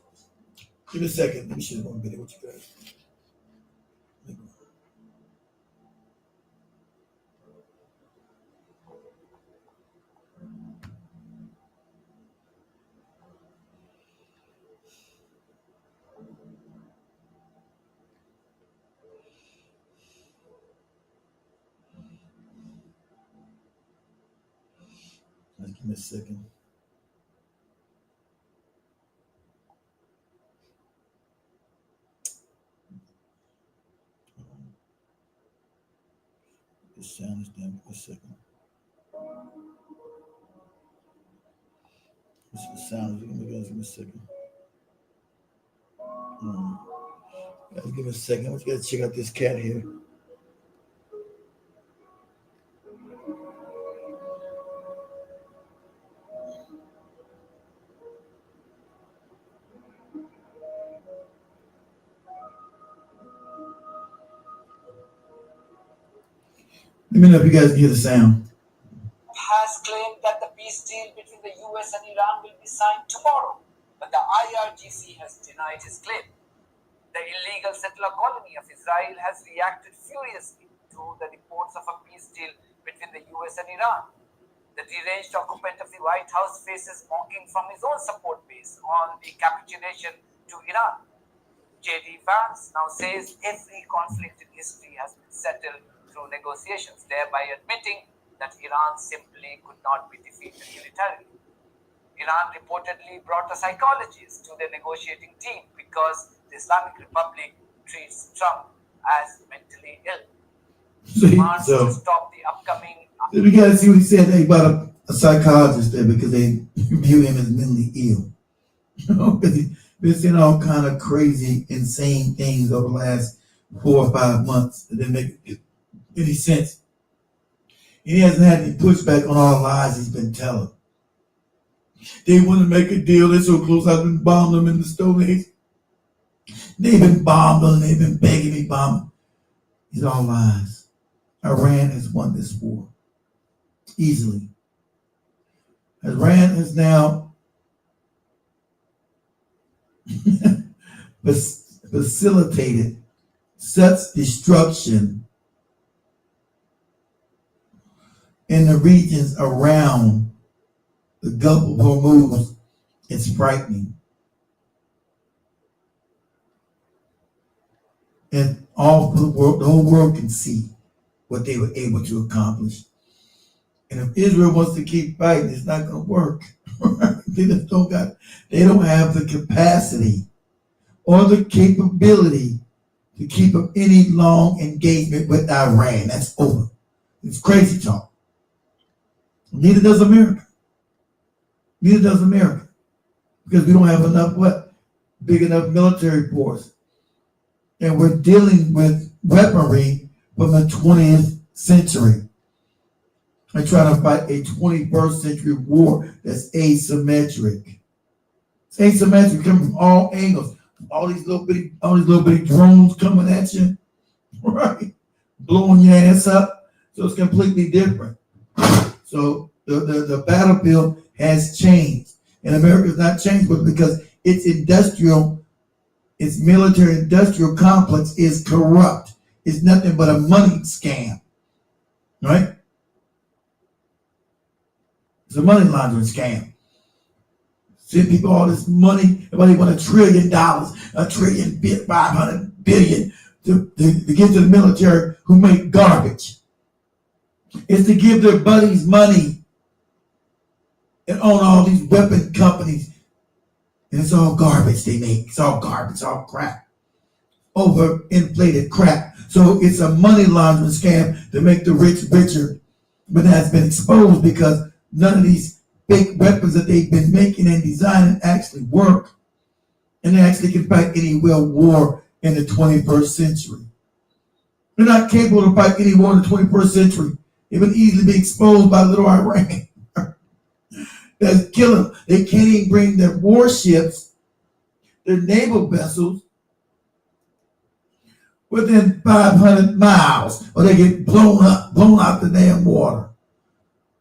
Give me a second. Let me share this one video with you guys. Give me a second. The sound is down. Give me a second. The sound is going. Give me a second. Guys, give me a second. I want you guys to check out this cat here. Let me know if you guys can hear the sound. Has claimed that the peace deal between the US and Iran will be signed tomorrow, but the IRGC has denied his claim. The illegal settler colony of Israel has reacted furiously to the reports of a peace deal between the US and Iran. The deranged occupant of the White House faces mocking from his own support base on the capitulation to Iran. J.D. Vance now says every conflict in history has been settled through negotiations, thereby admitting that Iran simply could not be defeated militarily. Iran reportedly brought a psychologist to the negotiating team because the Islamic Republic treats Trump as mentally ill. Demands to stop the upcoming. You guys see what he said about a psychologist there, because they view him as mentally ill. Because he's been saying all kind of crazy, insane things over the last 4 or 5 months that didn't make any sense. And he hasn't had any pushback on all the lies he's been telling. They want to make a deal. They're so close. I've been bombing them in the Stone Age. They've been bombing. They've been begging me bomb. These are all lies. Iran has won this war easily. Iran has now facilitated such destruction in the regions around the Gulf of Hormuz. It's frightening. And all the world, the whole world can see what they were able to accomplish. And if Israel wants to keep fighting, it's not going to work. They don't have the capacity or the capability to keep up any long engagement with Iran. That's over. It's crazy talk. Neither does America. Neither does America. Because we don't have enough big enough military force. And we're dealing with weaponry from the 20th century. And trying to fight a 21st century war that's asymmetric. It's asymmetric, coming from all angles. All these little bitty drones coming at you, right? Blowing your ass up. So it's completely different. So the battlefield has changed. And America's not changed, but because its military industrial complex is corrupt. It's nothing but a money scam. Right? It's a money laundering scam. Send people all this money. Everybody want $1 trillion, $500 billion to give to the military who make garbage. It's to give their buddies money and own all these weapon companies. And it's all garbage they make. It's all garbage, it's all crap. Overinflated crap. So it's a money laundering scam to make the rich richer. But that's been exposed because none of these fake weapons that they've been making and designing actually work. And they actually can fight any real war in the 21st century. They're not capable to fight any war in the 21st century. They've been easily be exposed by little Iran. That's killing them. They can't even bring their warships, their naval vessels, within 500 miles, or they get blown out the damn water.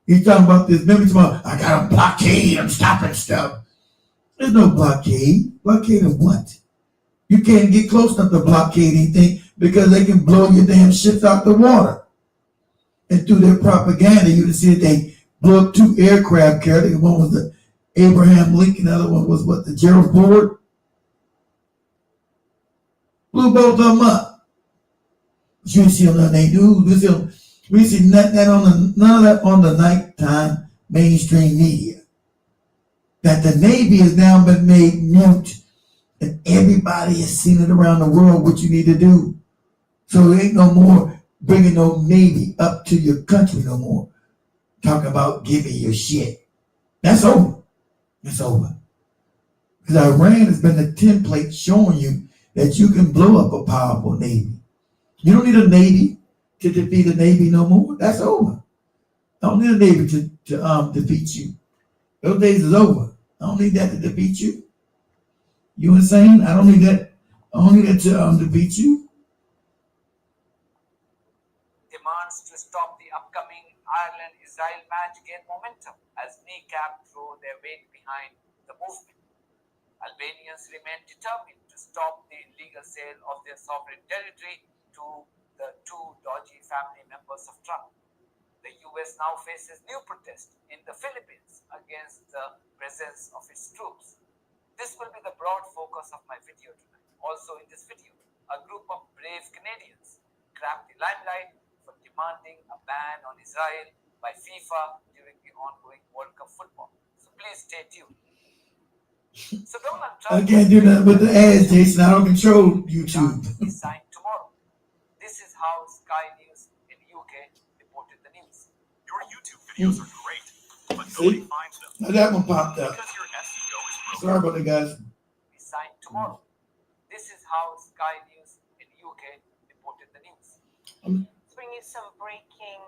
He's talking about this. Remember, tomorrow, I got a blockade. I'm stopping stuff. There's no blockade. Blockade of what? You can't get close enough to blockade anything because they can blow your damn ships out the water. And through their propaganda, you can see that they blew up 2 aircraft carriers. One was the Abraham Lincoln. The other one was the Gerald Ford. Blew both of them up. But you see them on the news. We see none of that on the nighttime mainstream media. That the Navy has now been made mute, and everybody has seen it around the world what you need to do. So there ain't no more bringing no Navy up to your country no more. Talking about giving your shit. That's over. It's over. Because Iran has been the template showing you that you can blow up a powerful Navy. You don't need a Navy to defeat a Navy no more. That's over. I don't need a Navy to defeat you. Those days is over. I don't need that to defeat you. You insane? I don't need that. I don't need that to defeat you. Demands to stop the upcoming Ireland-Israel match gain momentum as kneecap throw their weight behind the movement. Albanians remain determined to stop the illegal sale of their sovereign territory to the 2 dodgy family members of Trump. The US now faces new protests in the Philippines against the presence of its troops. This will be the broad focus of my video tonight. Also in this video, a group of brave Canadians grabbed the limelight for demanding a ban on Israel by FIFA during the ongoing World Cup football. So please stay tuned. So Donald Trump... I can't do nothing with the ads, Jason. I don't control YouTube. ...is signed tomorrow. This is how Sky News in the UK reported the news. Your YouTube videos are great, but nobody finds them Now that one popped up. because your SEO is broken. Sorry about that, guys. Be signed tomorrow. This is how Sky News in the UK reported the news. Let's bring you some breaking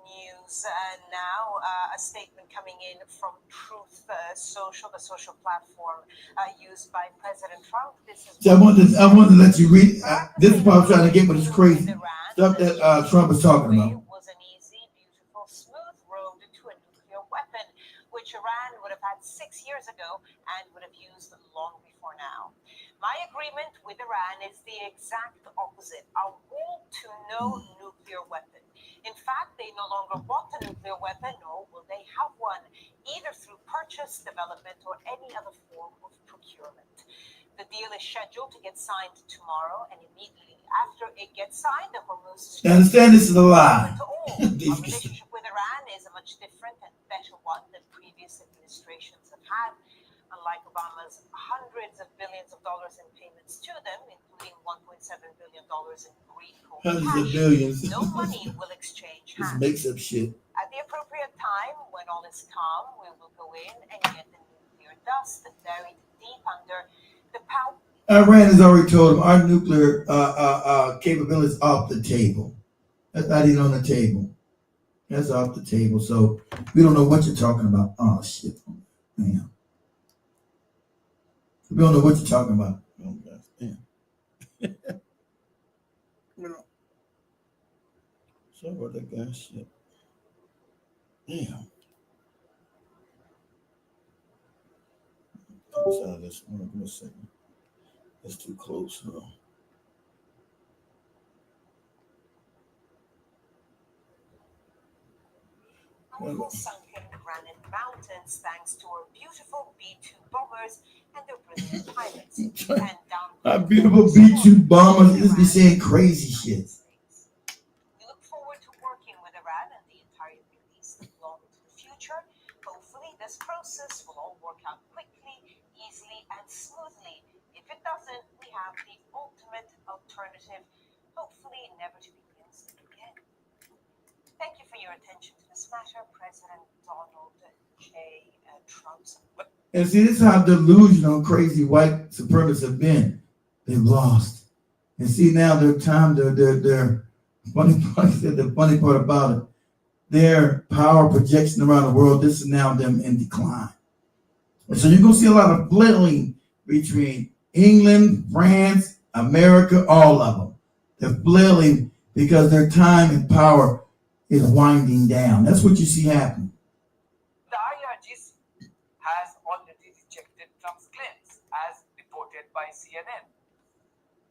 news now. A statement coming in from Truth Social, the social platform used by President Trump. This is So I wanted to let you read. This is what I'm trying to get, but it's crazy. stuff that Trump is talking about. It was an easy, beautiful, smooth road to a nuclear weapon, which Iran would have had 6 years ago and would have used long before now. My agreement with Iran is the exact opposite, a wall to no nuclear weapon. In fact, they no longer want a nuclear weapon, nor will they have one, either through purchase, development, or any other form of procurement. The deal is scheduled to get signed tomorrow, and immediately after it gets signed, the Hormuz You understand this is a lie. to all. Our relationship with Iran is a much different and better one than previous administrations have had. Unlike Obama's hundreds of billions of dollars in payments to them, including $1.7 billion in green coal Hundreds of cash, billions. no money will exchange Just hands. makes up shit. At the appropriate time, when all is calm, we will go in and get the nuclear dust buried deep under the power. Iran has already told them our nuclear capability is off the table. That's not even on the table. That's off the table. So we don't know what you're talking about. Oh shit. Damn. We don't know what you're talking about. Oh, God. Damn. Sorry about that guy. Shit. Damn. Outside this one. Give me a second. That's too close. Huh? Powerful sunken granite mountains thanks to our beautiful B-2 bombers and their brilliant pilots. And down Our beautiful B-2 bombers just be saying crazy shit. We look forward to working with Iran and the entire Middle East long into the future. Hopefully, this process will all work out quickly, easily, and smoothly. If it doesn't, we have the ultimate alternative, hopefully never to be used again. Thank you for your attention to this matter, President Donald J. Trump. And see, this is how delusional, crazy white supremacists have been. They've lost. And see, now their time, their funny part about it, their power projection around the world, this is now them in decline. And so you're going to see a lot of flailing between England, France, America, all of them. They're flailing because their time and power is winding down. That's what you see happening. The IRGC has already rejected Trump's claims, as reported by CNN.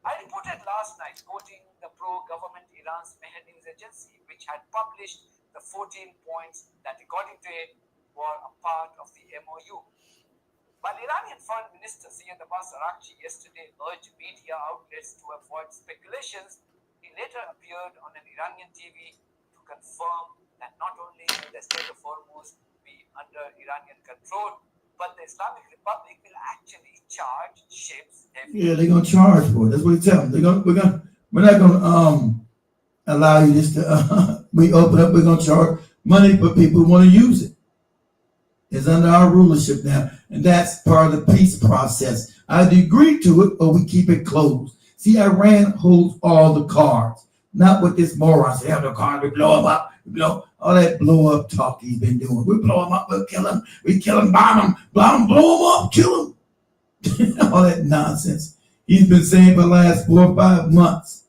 I reported last night, quoting the pro-government Iran's Mehr News Agency, which had published the 14 points that, according to it, were a part of the MOU. While Iranian Foreign Minister Syed Abbas Araghchi yesterday urged media outlets to avoid speculations, he later appeared on an Iranian TV to confirm that not only will the state of Hormuz be under Iranian control, but the Islamic Republic will actually charge ships heavy. Yeah, they're gonna charge for it. That's what he tell them. We're not gonna allow you just to we open up, we're gonna charge money for people who want to use it. It's under our rulership now, and that's part of the peace process. Either agree to it or we keep it closed. See, Iran holds all the cards, not what this moron say. Have the cards, we blow them up, we blow all that blow up talk he's been doing. We blow them up, we'll kill them, we kill them, bomb them, blow them up, kill them. All that nonsense he's been saying for the last 4 or 5 months.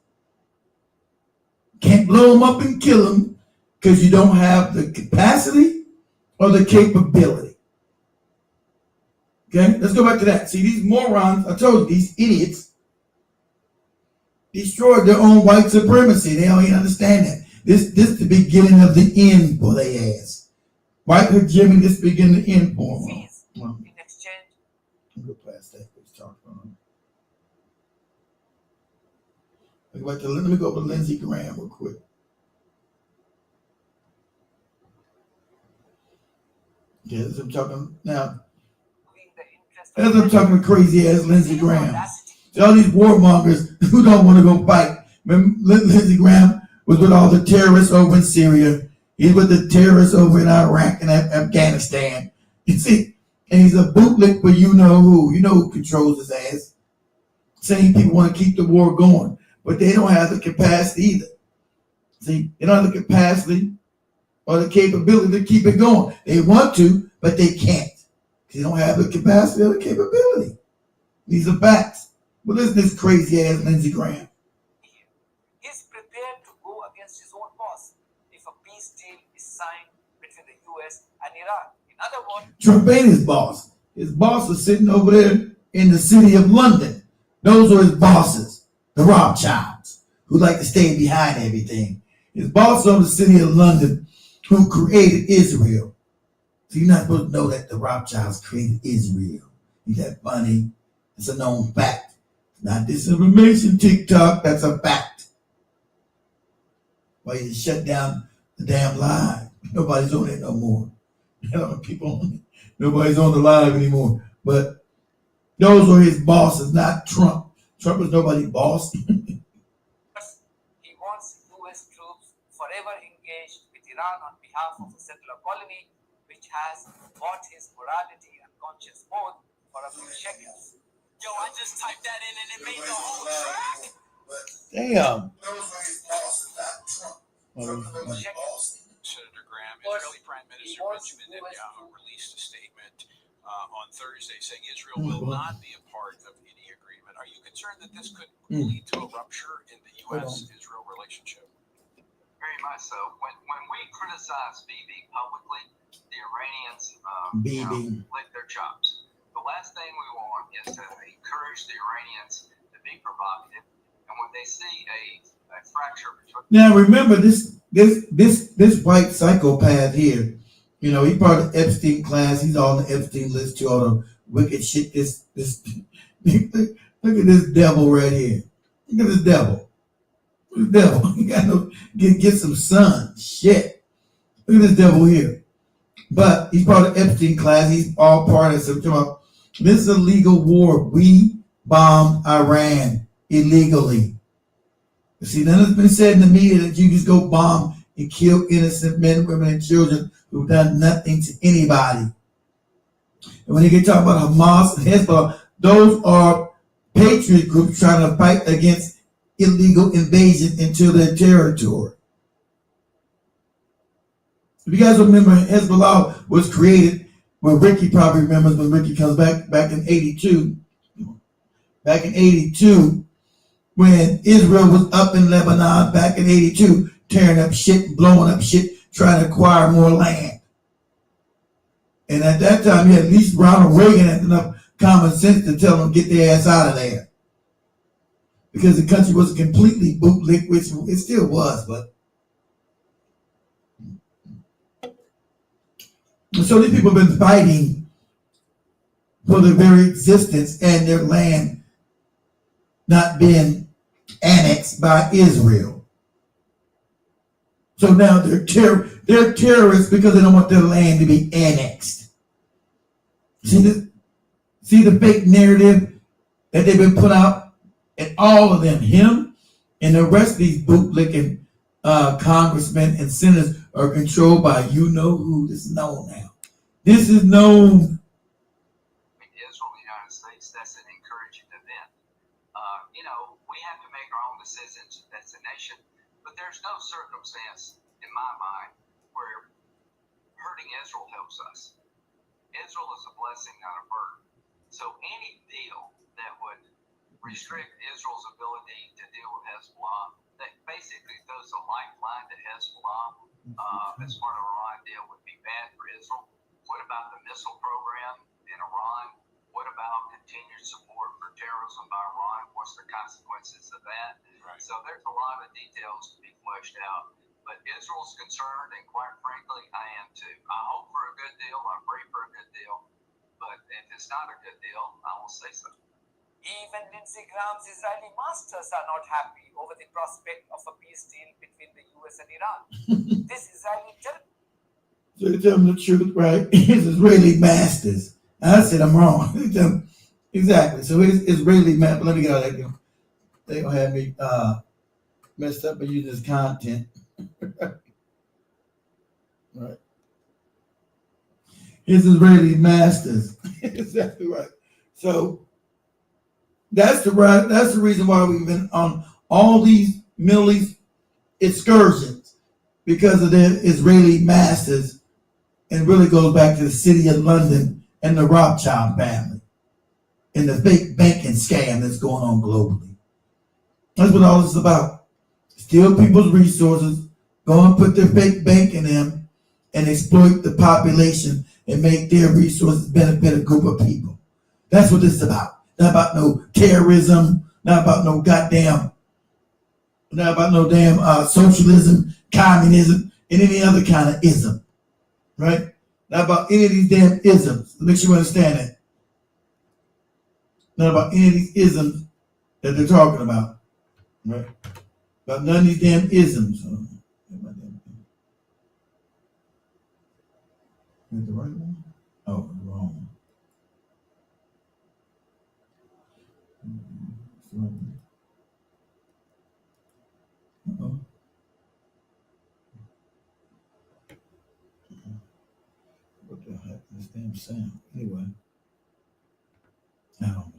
Can't blow them up and kill them because you don't have the capacity or the capability. Okay, let's go back to that. See, these morons, I told you, these idiots destroyed their own white supremacy. They don't even understand that. This the beginning of the end for their ass. White hegemony, this beginning the end for them. Fees in exchange. Go past that. Let's talk about it. Let me go over to Lindsey Graham real quick. Yeah, as I'm talking now. As I'm talking to crazy ass Lindsey Graham. All these warmongers who don't want to go fight. Remember, Lindsey Graham was with all the terrorists over in Syria. He's with the terrorists over in Iraq and Afghanistan. You see, and he's a bootlick for you know who. You know who controls his ass. Same people want to keep the war going, but they don't have the capacity either. See, they don't have the capacity or the capability to keep it going. They want to, but they can't. They don't have the capacity or the capability. These are facts. But listen to this crazy ass Lindsey Graham. His prepared to go against his own boss if a peace deal is signed between the US and Iran. In other words, Trump ain't his boss. His boss is sitting over there in the city of London. Those are his bosses, the Rothschilds, who like to stay behind everything. His boss of the city of London, who created Israel. So you're not supposed to know that the Rothschilds created Israel. You that funny? It's a known fact. It's not disinformation, TikTok. That's a fact. Why you shut down the damn live? Nobody's on it no more. People on it. Nobody's on the live anymore. But those are his bosses, not Trump. Trump is nobody's boss. he wants US troops forever engaged with Iran on behalf of a settler colony which has bought his morality and conscience both for a few shekels. Yo, I just typed that in and it made the whole track. Damn. Those are his bosses, not Trump. Senator Graham, Israeli Prime Minister Benjamin Netanyahu released a statement on Thursday saying Israel will not be a part of any agreement. Are you concerned that this could lead to a rupture in the U.S.-Israel relationship? Very much so. When we criticize Bibi publicly, the Iranians lick their chops. The last thing we want is to encourage the Iranians to be provocative, and when they see a fracture between. Now remember this white psychopath here. You know, he's part of the Epstein class. He's on the Epstein list to all the wicked shit. This look at this devil right here. Look at this devil. This devil. You got no get some sun. Shit. Look at this devil here. But he's part of the Epstein class. He's all part of some. This is a legal war. We bombed Iran illegally. See, none has been said in the media that you just go bomb and kill innocent men, women, and children who've done nothing to anybody. And when you get talking about Hamas and Hezbollah, those are patriot groups trying to fight against illegal invasion into their territory. If you guys remember, Hezbollah was created, well, Ricky probably remembers when Ricky comes back in 82. Back in 82, when Israel was up in Lebanon back in 82, tearing up shit, blowing up shit, trying to acquire more land. And at that time, you had at least Ronald Reagan had enough common sense to tell them to get their ass out of there. Because the country was completely bootlicked, which it still was, but. And so these people have been fighting for their very existence and their land not being annexed by Israel. So now they're terrorists because they don't want their land to be annexed. See the fake narrative that they've been put out, and all of them, him and the rest of these bootlicking congressmen and senators are controlled by you know who. This is known now. This is known. Israel, the United States, that's an encouraging event. We have to make our own decisions as a nation, but there's no circumstance in my mind where hurting Israel helps us. Israel is a blessing, not a burden. So any deal that would restrict Israel's ability to deal with Hezbollah, that basically throws a lifeline to Hezbollah as part of Iran deal would be bad for Israel. What about the missile program in Iran? What about continued support for terrorism by Iran? What's the consequences of that? Right. So there's a lot of details to be fleshed out. But Israel's concerned, and quite frankly, I am too. I hope for a good deal. I pray for a good deal. But if it's not a good deal, I will say so. Even Lindsey Graham's Israeli masters are not happy over the prospect of a peace deal between the US and Iran. This Israeli territory. So they tell them the truth, right? His Israeli masters. I said I'm wrong. Exactly. So his Israeli masters. Let me get out of that. They gonna have me messed up by using this content. Right. His Israeli masters. Exactly right. So that's the reason why we've been on all these Middle East excursions, because of their Israeli masters, and really goes back to the city of London and the Rothschild family and the fake banking scam that's going on globally. That's what all this is about. It's steal people's resources, go and put their fake bank in them, and exploit the population and make their resources benefit a group of people. That's what this is about. Not about no terrorism, not about no damn socialism, communism, and any other kind of ism, right? Not about any of these damn isms. Make sure you understand that. Not about any of these isms that they're talking about, right? About none of these damn isms. Is the right one? Oh, the wrong one. Uh-oh. What the heck is this damn sound? Anyway. I don't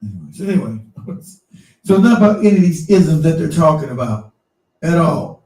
know. Anyway. So not about any of these isms that they're talking about at all.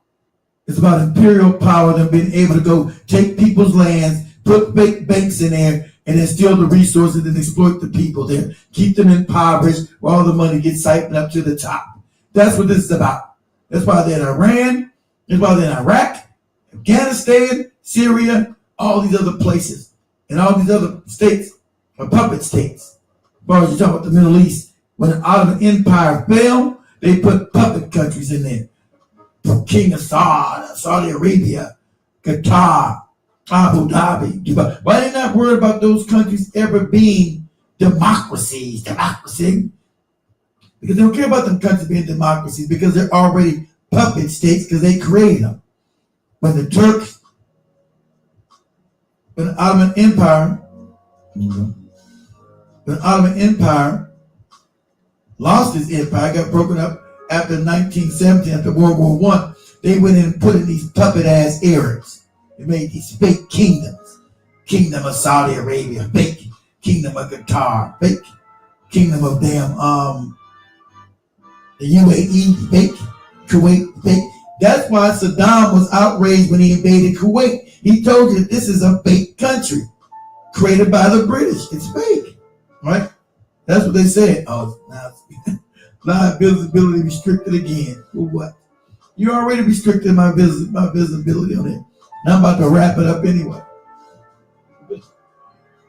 It's about imperial power, them being able to go take people's lands, put fake banks in there, and then steal the resources and exploit the people there. Keep them impoverished while all the money gets siphoned up to the top. That's what this is about. That's why they're in Iran. That's why they're in Iraq, Afghanistan, Syria, all these other places. And all these other states are puppet states. As far as you talk about the Middle East, when the Ottoman Empire fell, they put puppet countries in there. King of Saudi Arabia, Qatar, Abu Dhabi, Dubai. Why are they not worried about those countries ever being democracies? Democracy. Because they don't care about them countries being democracies because they're already puppet states because they created them. When the Turks, when the Ottoman Empire lost its empire, got broken up after 1917, after World War I, they went in and put in these puppet-ass Arabs. They made these fake kingdoms. Kingdom of Saudi Arabia, fake kingdom of Qatar, fake kingdom of damn the UAE, fake Kuwait, fake. That's why Saddam was outraged when he invaded Kuwait. He told you that this is a fake country created by the British. It's fake, right? That's what they said. Oh, now my visibility restricted again. For what? You already restricted my visibility on it. Now I'm about to wrap it up anyway.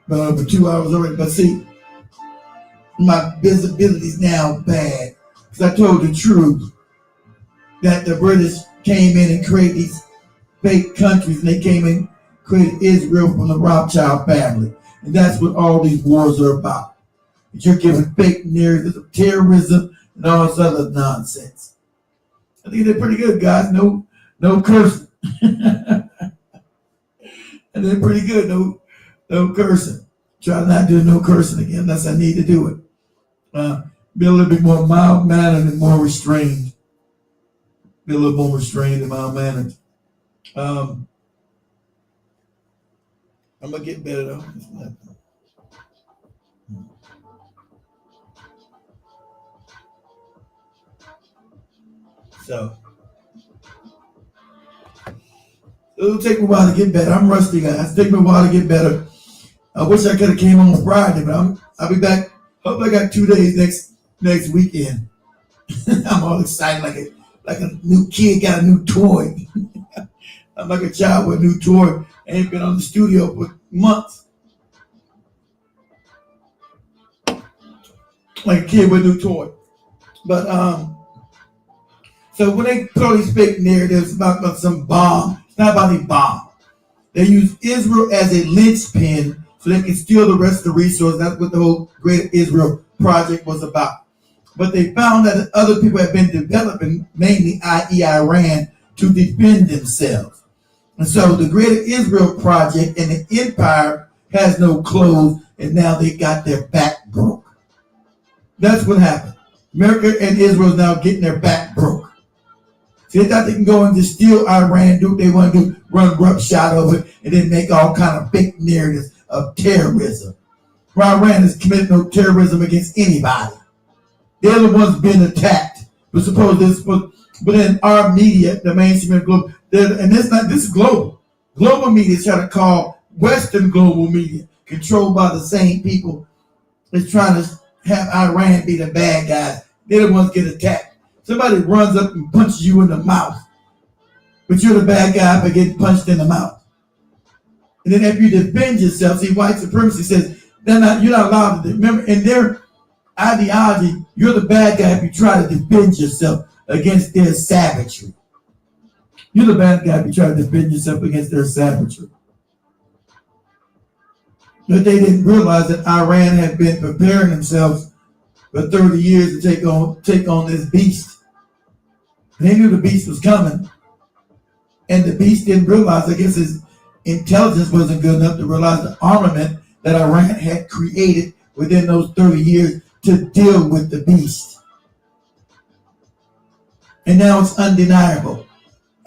But for 2 hours already. But see, my visibility is now bad because I told the truth that the British came in and created these fake countries, and they came in and created Israel from the Rothschild family. And that's what all these wars are about. You're giving fake narratives of terrorism and all this other nonsense. I think they're pretty good, guys. No cursing. And they're pretty good. No cursing. Try not to do no cursing again unless I need to do it. Be a little bit more mild-mannered and more restrained. Be a little more restrained and mild-mannered. I'm going to get better, though. So it'll take me a while to get better. I'm rusty, guys. It'll take me a while to get better. I wish I could have came on Friday, but I'll be back. Hope I got 2 days next weekend. I'm all excited like a new kid got a new toy. I'm like a child with a new toy. I ain't been on the studio for months. Like a kid with a new toy. But so when they put all these fake narratives about some bomb, it's not about any bomb. They use Israel as a linchpin so they can steal the rest of the resources. That's what the whole Great Israel Project was about. But they found that other people have been developing, mainly i.e. Iran, to defend themselves. And so the Greater Israel Project and the empire has no clothes, and now they got their back broke. That's what happened. America and Israel is now getting their back broke. See, they thought they can go and just steal Iran, do what they want to do, run roughshod over it, and then make all kind of fake narratives of terrorism. Well, Iran has committed no terrorism against anybody. They're the ones being attacked. But suppose this, but then our media, the mainstream and global, and this is global. Global media is trying to call Western global media, controlled by the same people, is trying to have Iran be the bad guys. They're the ones get attacked. Somebody runs up and punches you in the mouth, but you're the bad guy for getting punched in the mouth. And then after you defend yourself, see, white supremacy says you're not allowed to. Remember, in their ideology, you're the bad guy if you try to defend yourself against their savagery. You're the bad guy if you try to defend yourself against their savagery. But they didn't realize that Iran had been preparing themselves for 30 years to take on this beast. And they knew the beast was coming. And the beast didn't realize, I guess his intelligence wasn't good enough to realize the armament that Iran had created within those 30 years to deal with the beast. And now it's undeniable.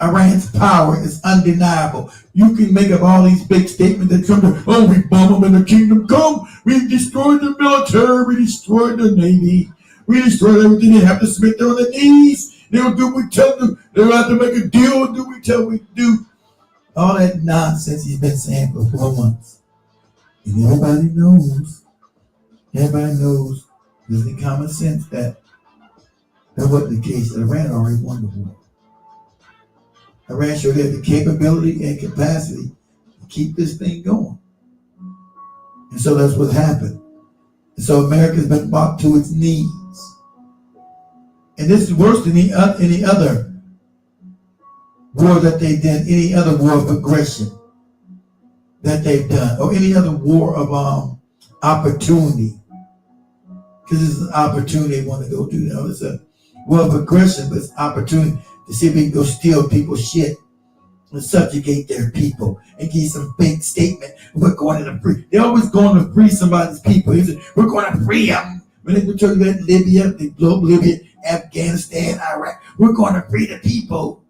Iran's power is undeniable. You can make up all these big statements that come to, oh, we bomb them in the kingdom come. We destroyed the military. We destroyed the navy. We destroyed everything. They have to submit there on their knees. They don't do what we tell them. They don't have to make a deal and do what we tell them to do. All that nonsense he's been saying for 4 months. And everybody knows, there's the common sense that wasn't the case. That Iran already won the war. Iran sure had the capability and capacity to keep this thing going. And so that's what happened. And so America's been brought to its knees. And this is worse than any other war that they did, any other war of aggression that they've done, or any other war of opportunity. Because it's an opportunity they want to go do. You know, it's a war of aggression, but it's opportunity to see if we can go steal people's shit and subjugate their people and give some big statement. We're going to free. They're always going to free somebody's people. They say, we're going to free them. When they took Libya, they blew up Libya, Afghanistan, Iraq. We're going to free the people.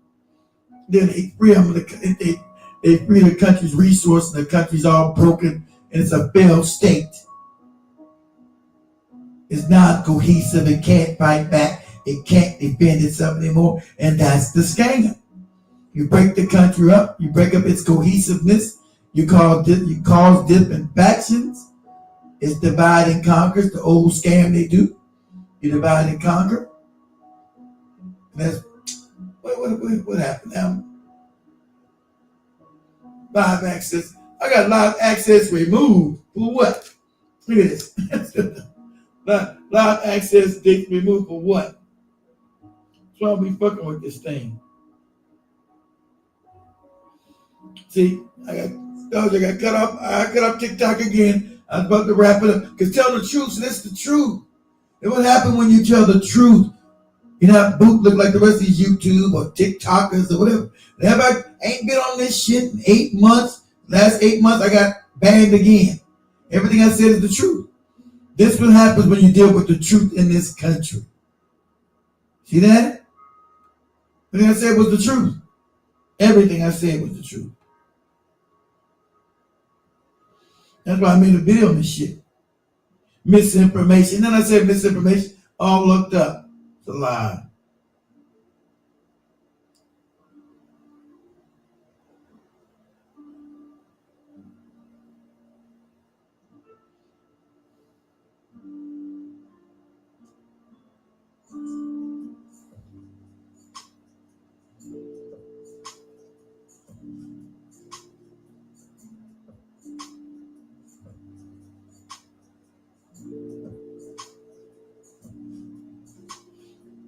Then they free them. They free the country's resources, and the country's all broken, and it's a failed state. It's not cohesive. It can't fight back. It can't defend itself anymore, and that's the scam. You break the country up. You break up its cohesiveness. You cause different factions. It's divide and conquer. It's the old scam they do. You divide and conquer. And that's what happened now. Live access. I got live access removed. For what? Look at this. Live access date removed for what? That's why we fucking with this thing. See, I got cut off. I cut off TikTok again. I was about to wrap it up. Because tell the truth, so that's the truth. And what happened when you tell the truth? You're not bootleg like the rest of these YouTube or TikTokers or whatever. I ain't been on this shit in 8 months. Last 8 months, I got banned again. Everything I said is the truth. This is what happens when you deal with the truth in this country. See that? Everything I said was the truth. Everything I said was the truth. That's why I made a video on this shit. Misinformation. Then I said misinformation, all looked up. It's a lie.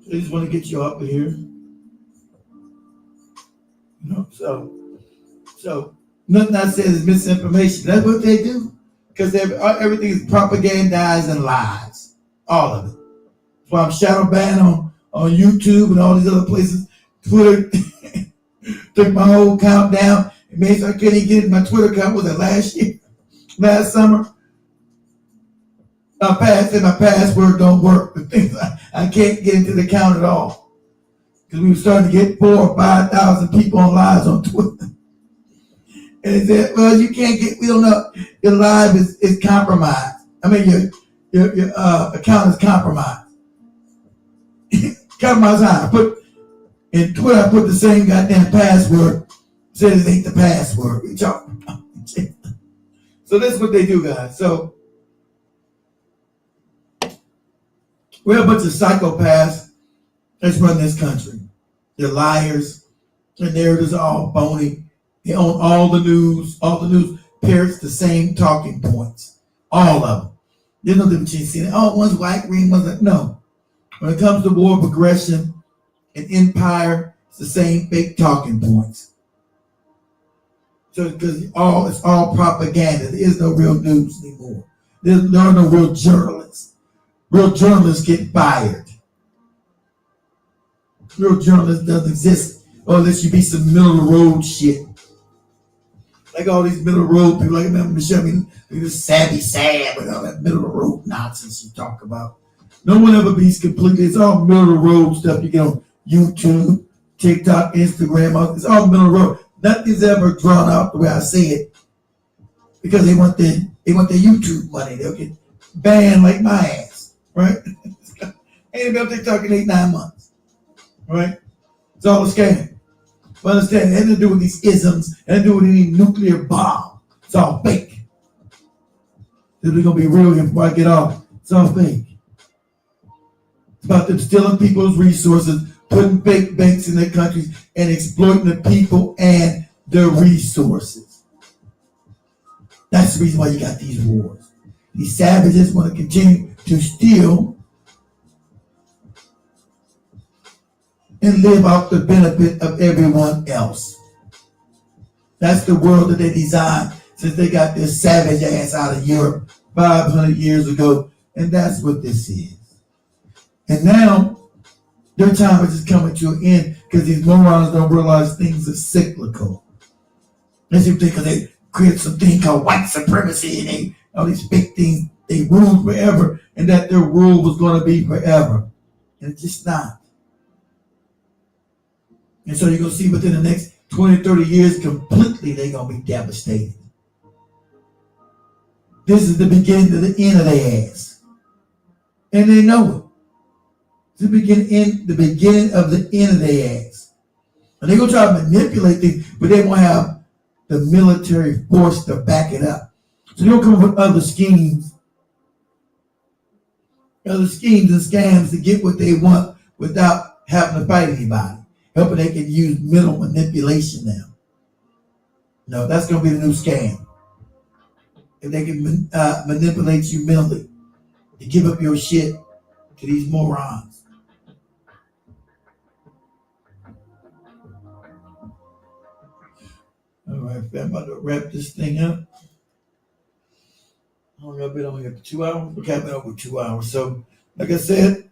They just want to get you up here. You know, so nothing I said is misinformation. That's what they do. Because everything is propagandized and lies. All of it. That's why I'm shadow banned on YouTube and all these other places. Twitter took my whole account down. It made so I can't even get in my Twitter account. Was it last summer? My password don't work. The things I can't get into the account at all. Because we were starting to get 4,000 or 5,000 people on lives on Twitter. And they said, well, you can't get, we don't know, your live is compromised. I mean, your account is compromised. Compromised how? In Twitter, I put the same goddamn password. Said it ain't the password. So that's what they do, guys. So we're a bunch of psychopaths Let's run this country. They're liars. Their narratives are all phony. They own all the news. All the news parrots the same talking points. All of them. There's no difference between saying, oh, one's white, green, one's like, no. When it comes to war of aggression and empire, it's the same fake talking points. So because it's all propaganda. There is no real news anymore. There are no real journalists. Real journalists get fired. Real journalists doesn't exist unless you be some middle of the road shit. Like all these middle of the road people, like remember Michelle, this Savvy Sam and all that middle of the road nonsense you talk about. No one ever beats completely. It's all middle of the road stuff you get on YouTube, TikTok, Instagram. It's all middle of the road. Nothing's ever drawn out the way I say it because they want their YouTube money. They'll get banned like my ass, right? Ain't been on TikTok in 8-9 months, right? It's all a scam. But understand, it had to do with these isms, it had to do with any nuclear bomb. It's all fake. This is gonna be real here before I get off. It's all fake. It's about them stealing people's resources, putting fake banks in their countries, and exploiting the people and their resources. That's the reason why you got these wars. These savages want to continue to steal and live off the benefit of everyone else. That's the world that they designed since they got this savage ass out of Europe 500 years ago. And that's what this is. And now, their time is just coming to an end because these morons don't realize things are cyclical. They seem to think because they create something called white supremacy and all these big things, they ruled forever and that their rule was going to be forever. And it's just not. And so you're going to see within the next 20, 30 years, completely they're going to be devastated. This is the beginning of the end of their ass. And they know it. It's the beginning of the end of their ass. And they're going to try to manipulate things, but they won't have the military force to back it up. So they'll come up with other schemes and scams to get what they want without having to fight anybody. Hoping they can use mental manipulation now. No, that's going to be the new scam. If they can manipulate you mentally to give up your shit to these morons. All right, I'm about to wrap this thing up. How long have I been on here? 2 hours? We're capping over 2 hours. So, like I said,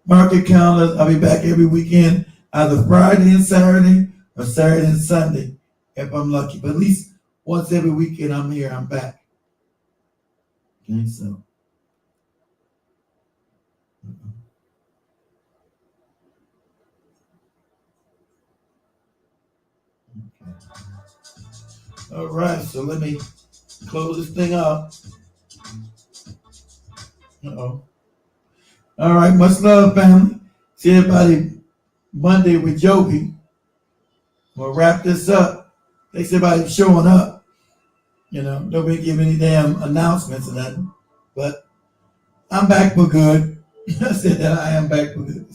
market calendars. I'll be back every weekend, either Friday and Saturday or Saturday and Sunday, if I'm lucky. But at least once every weekend I'm here, I'm back. Okay, so. Okay. All right, so let me close this thing up. Uh-oh. All right, much love, family. See everybody Monday with Joby. We'll wrap this up. Thanks everybody for showing up. You know, nobody give any damn announcements or nothing. But I'm back for good. I said that I am back for good.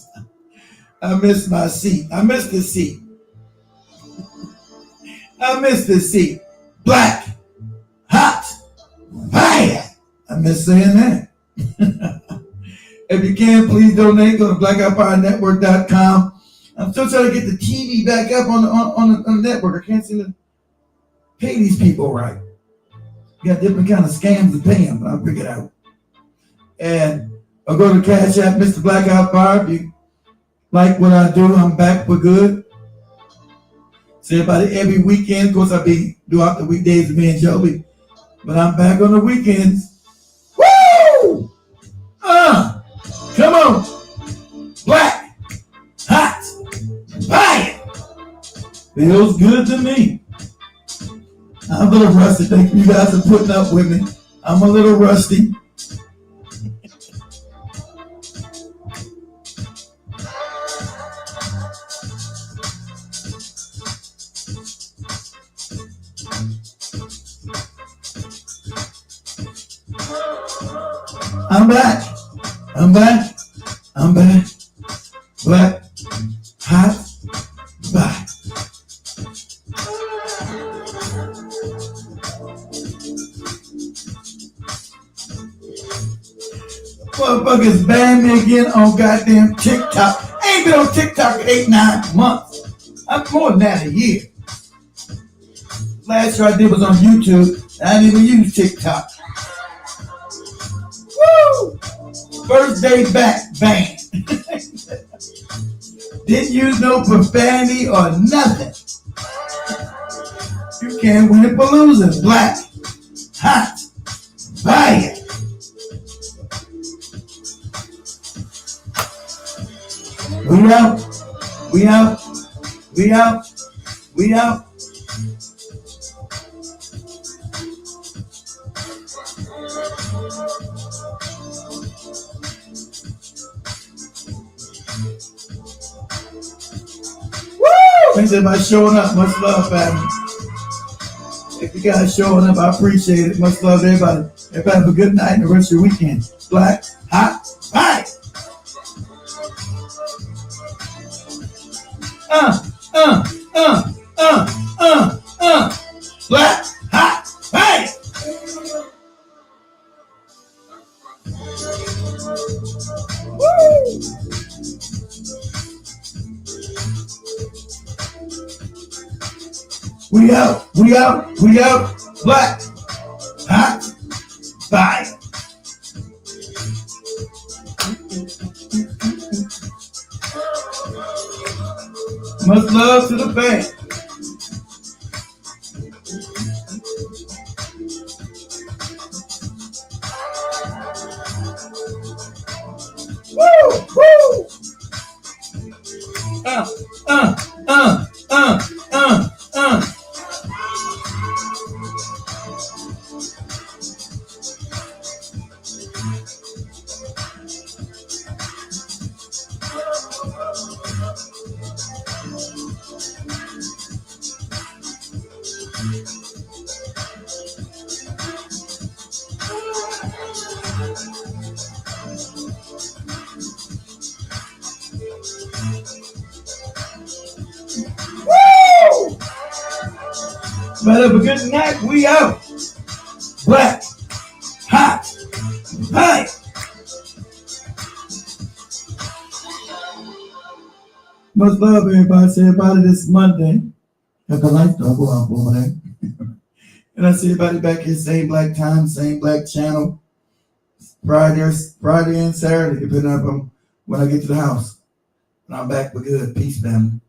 I missed my seat. I missed this seat. I missed this seat. Black, hot, fire. I miss saying that. If you can, please donate. Go to blackoutfirenetwork.com. I'm still trying to get the TV back up on the network. I can't seem to pay these people right. You got different kind of scams to pay them, but I'll figure it out. And I'll go to Cash App, Mr. Blackout Fire. If you like what I do, I'm back for good. See everybody every weekend. Of course, I'll be throughout the weekdays with me and Joby. But I'm back on the weekends. Woo! Come on. Black, hot, fire. Feels good to me. I'm a little rusty. Thank you guys for putting up with me. I'm a little rusty. I'm back. I'm back. I'm back. hot, bye. Motherfuckers banned me again on goddamn TikTok. I ain't been on TikTok in 8-9 months. I'm more than that, a year. Last year I did was on YouTube. I didn't even use TikTok. Woo! First day back, bang. Didn't use no profanity or nothing. You can't win it for losing. Black, hot, fire. We out. We out. We out. We out. Woo! Thanks everybody showing up. Much love, family. If you guys showing up, I appreciate it. Much love to everybody. Everybody have a good night and the rest of your weekend. Black, hot, fire. Black, hot, fire. Woo! We out, we out, we out. Black, hot, fire. Much love to the fans. Woo! Woo! Woo! But have a good night. We out. Black, hot, fire. Much love, everybody. Say everybody this Monday. Have a life dog go out, boy. And I see everybody back here, same black time, same black channel. Friday and Saturday, depending on when I get to the house. And I'm back for good. Peace, family.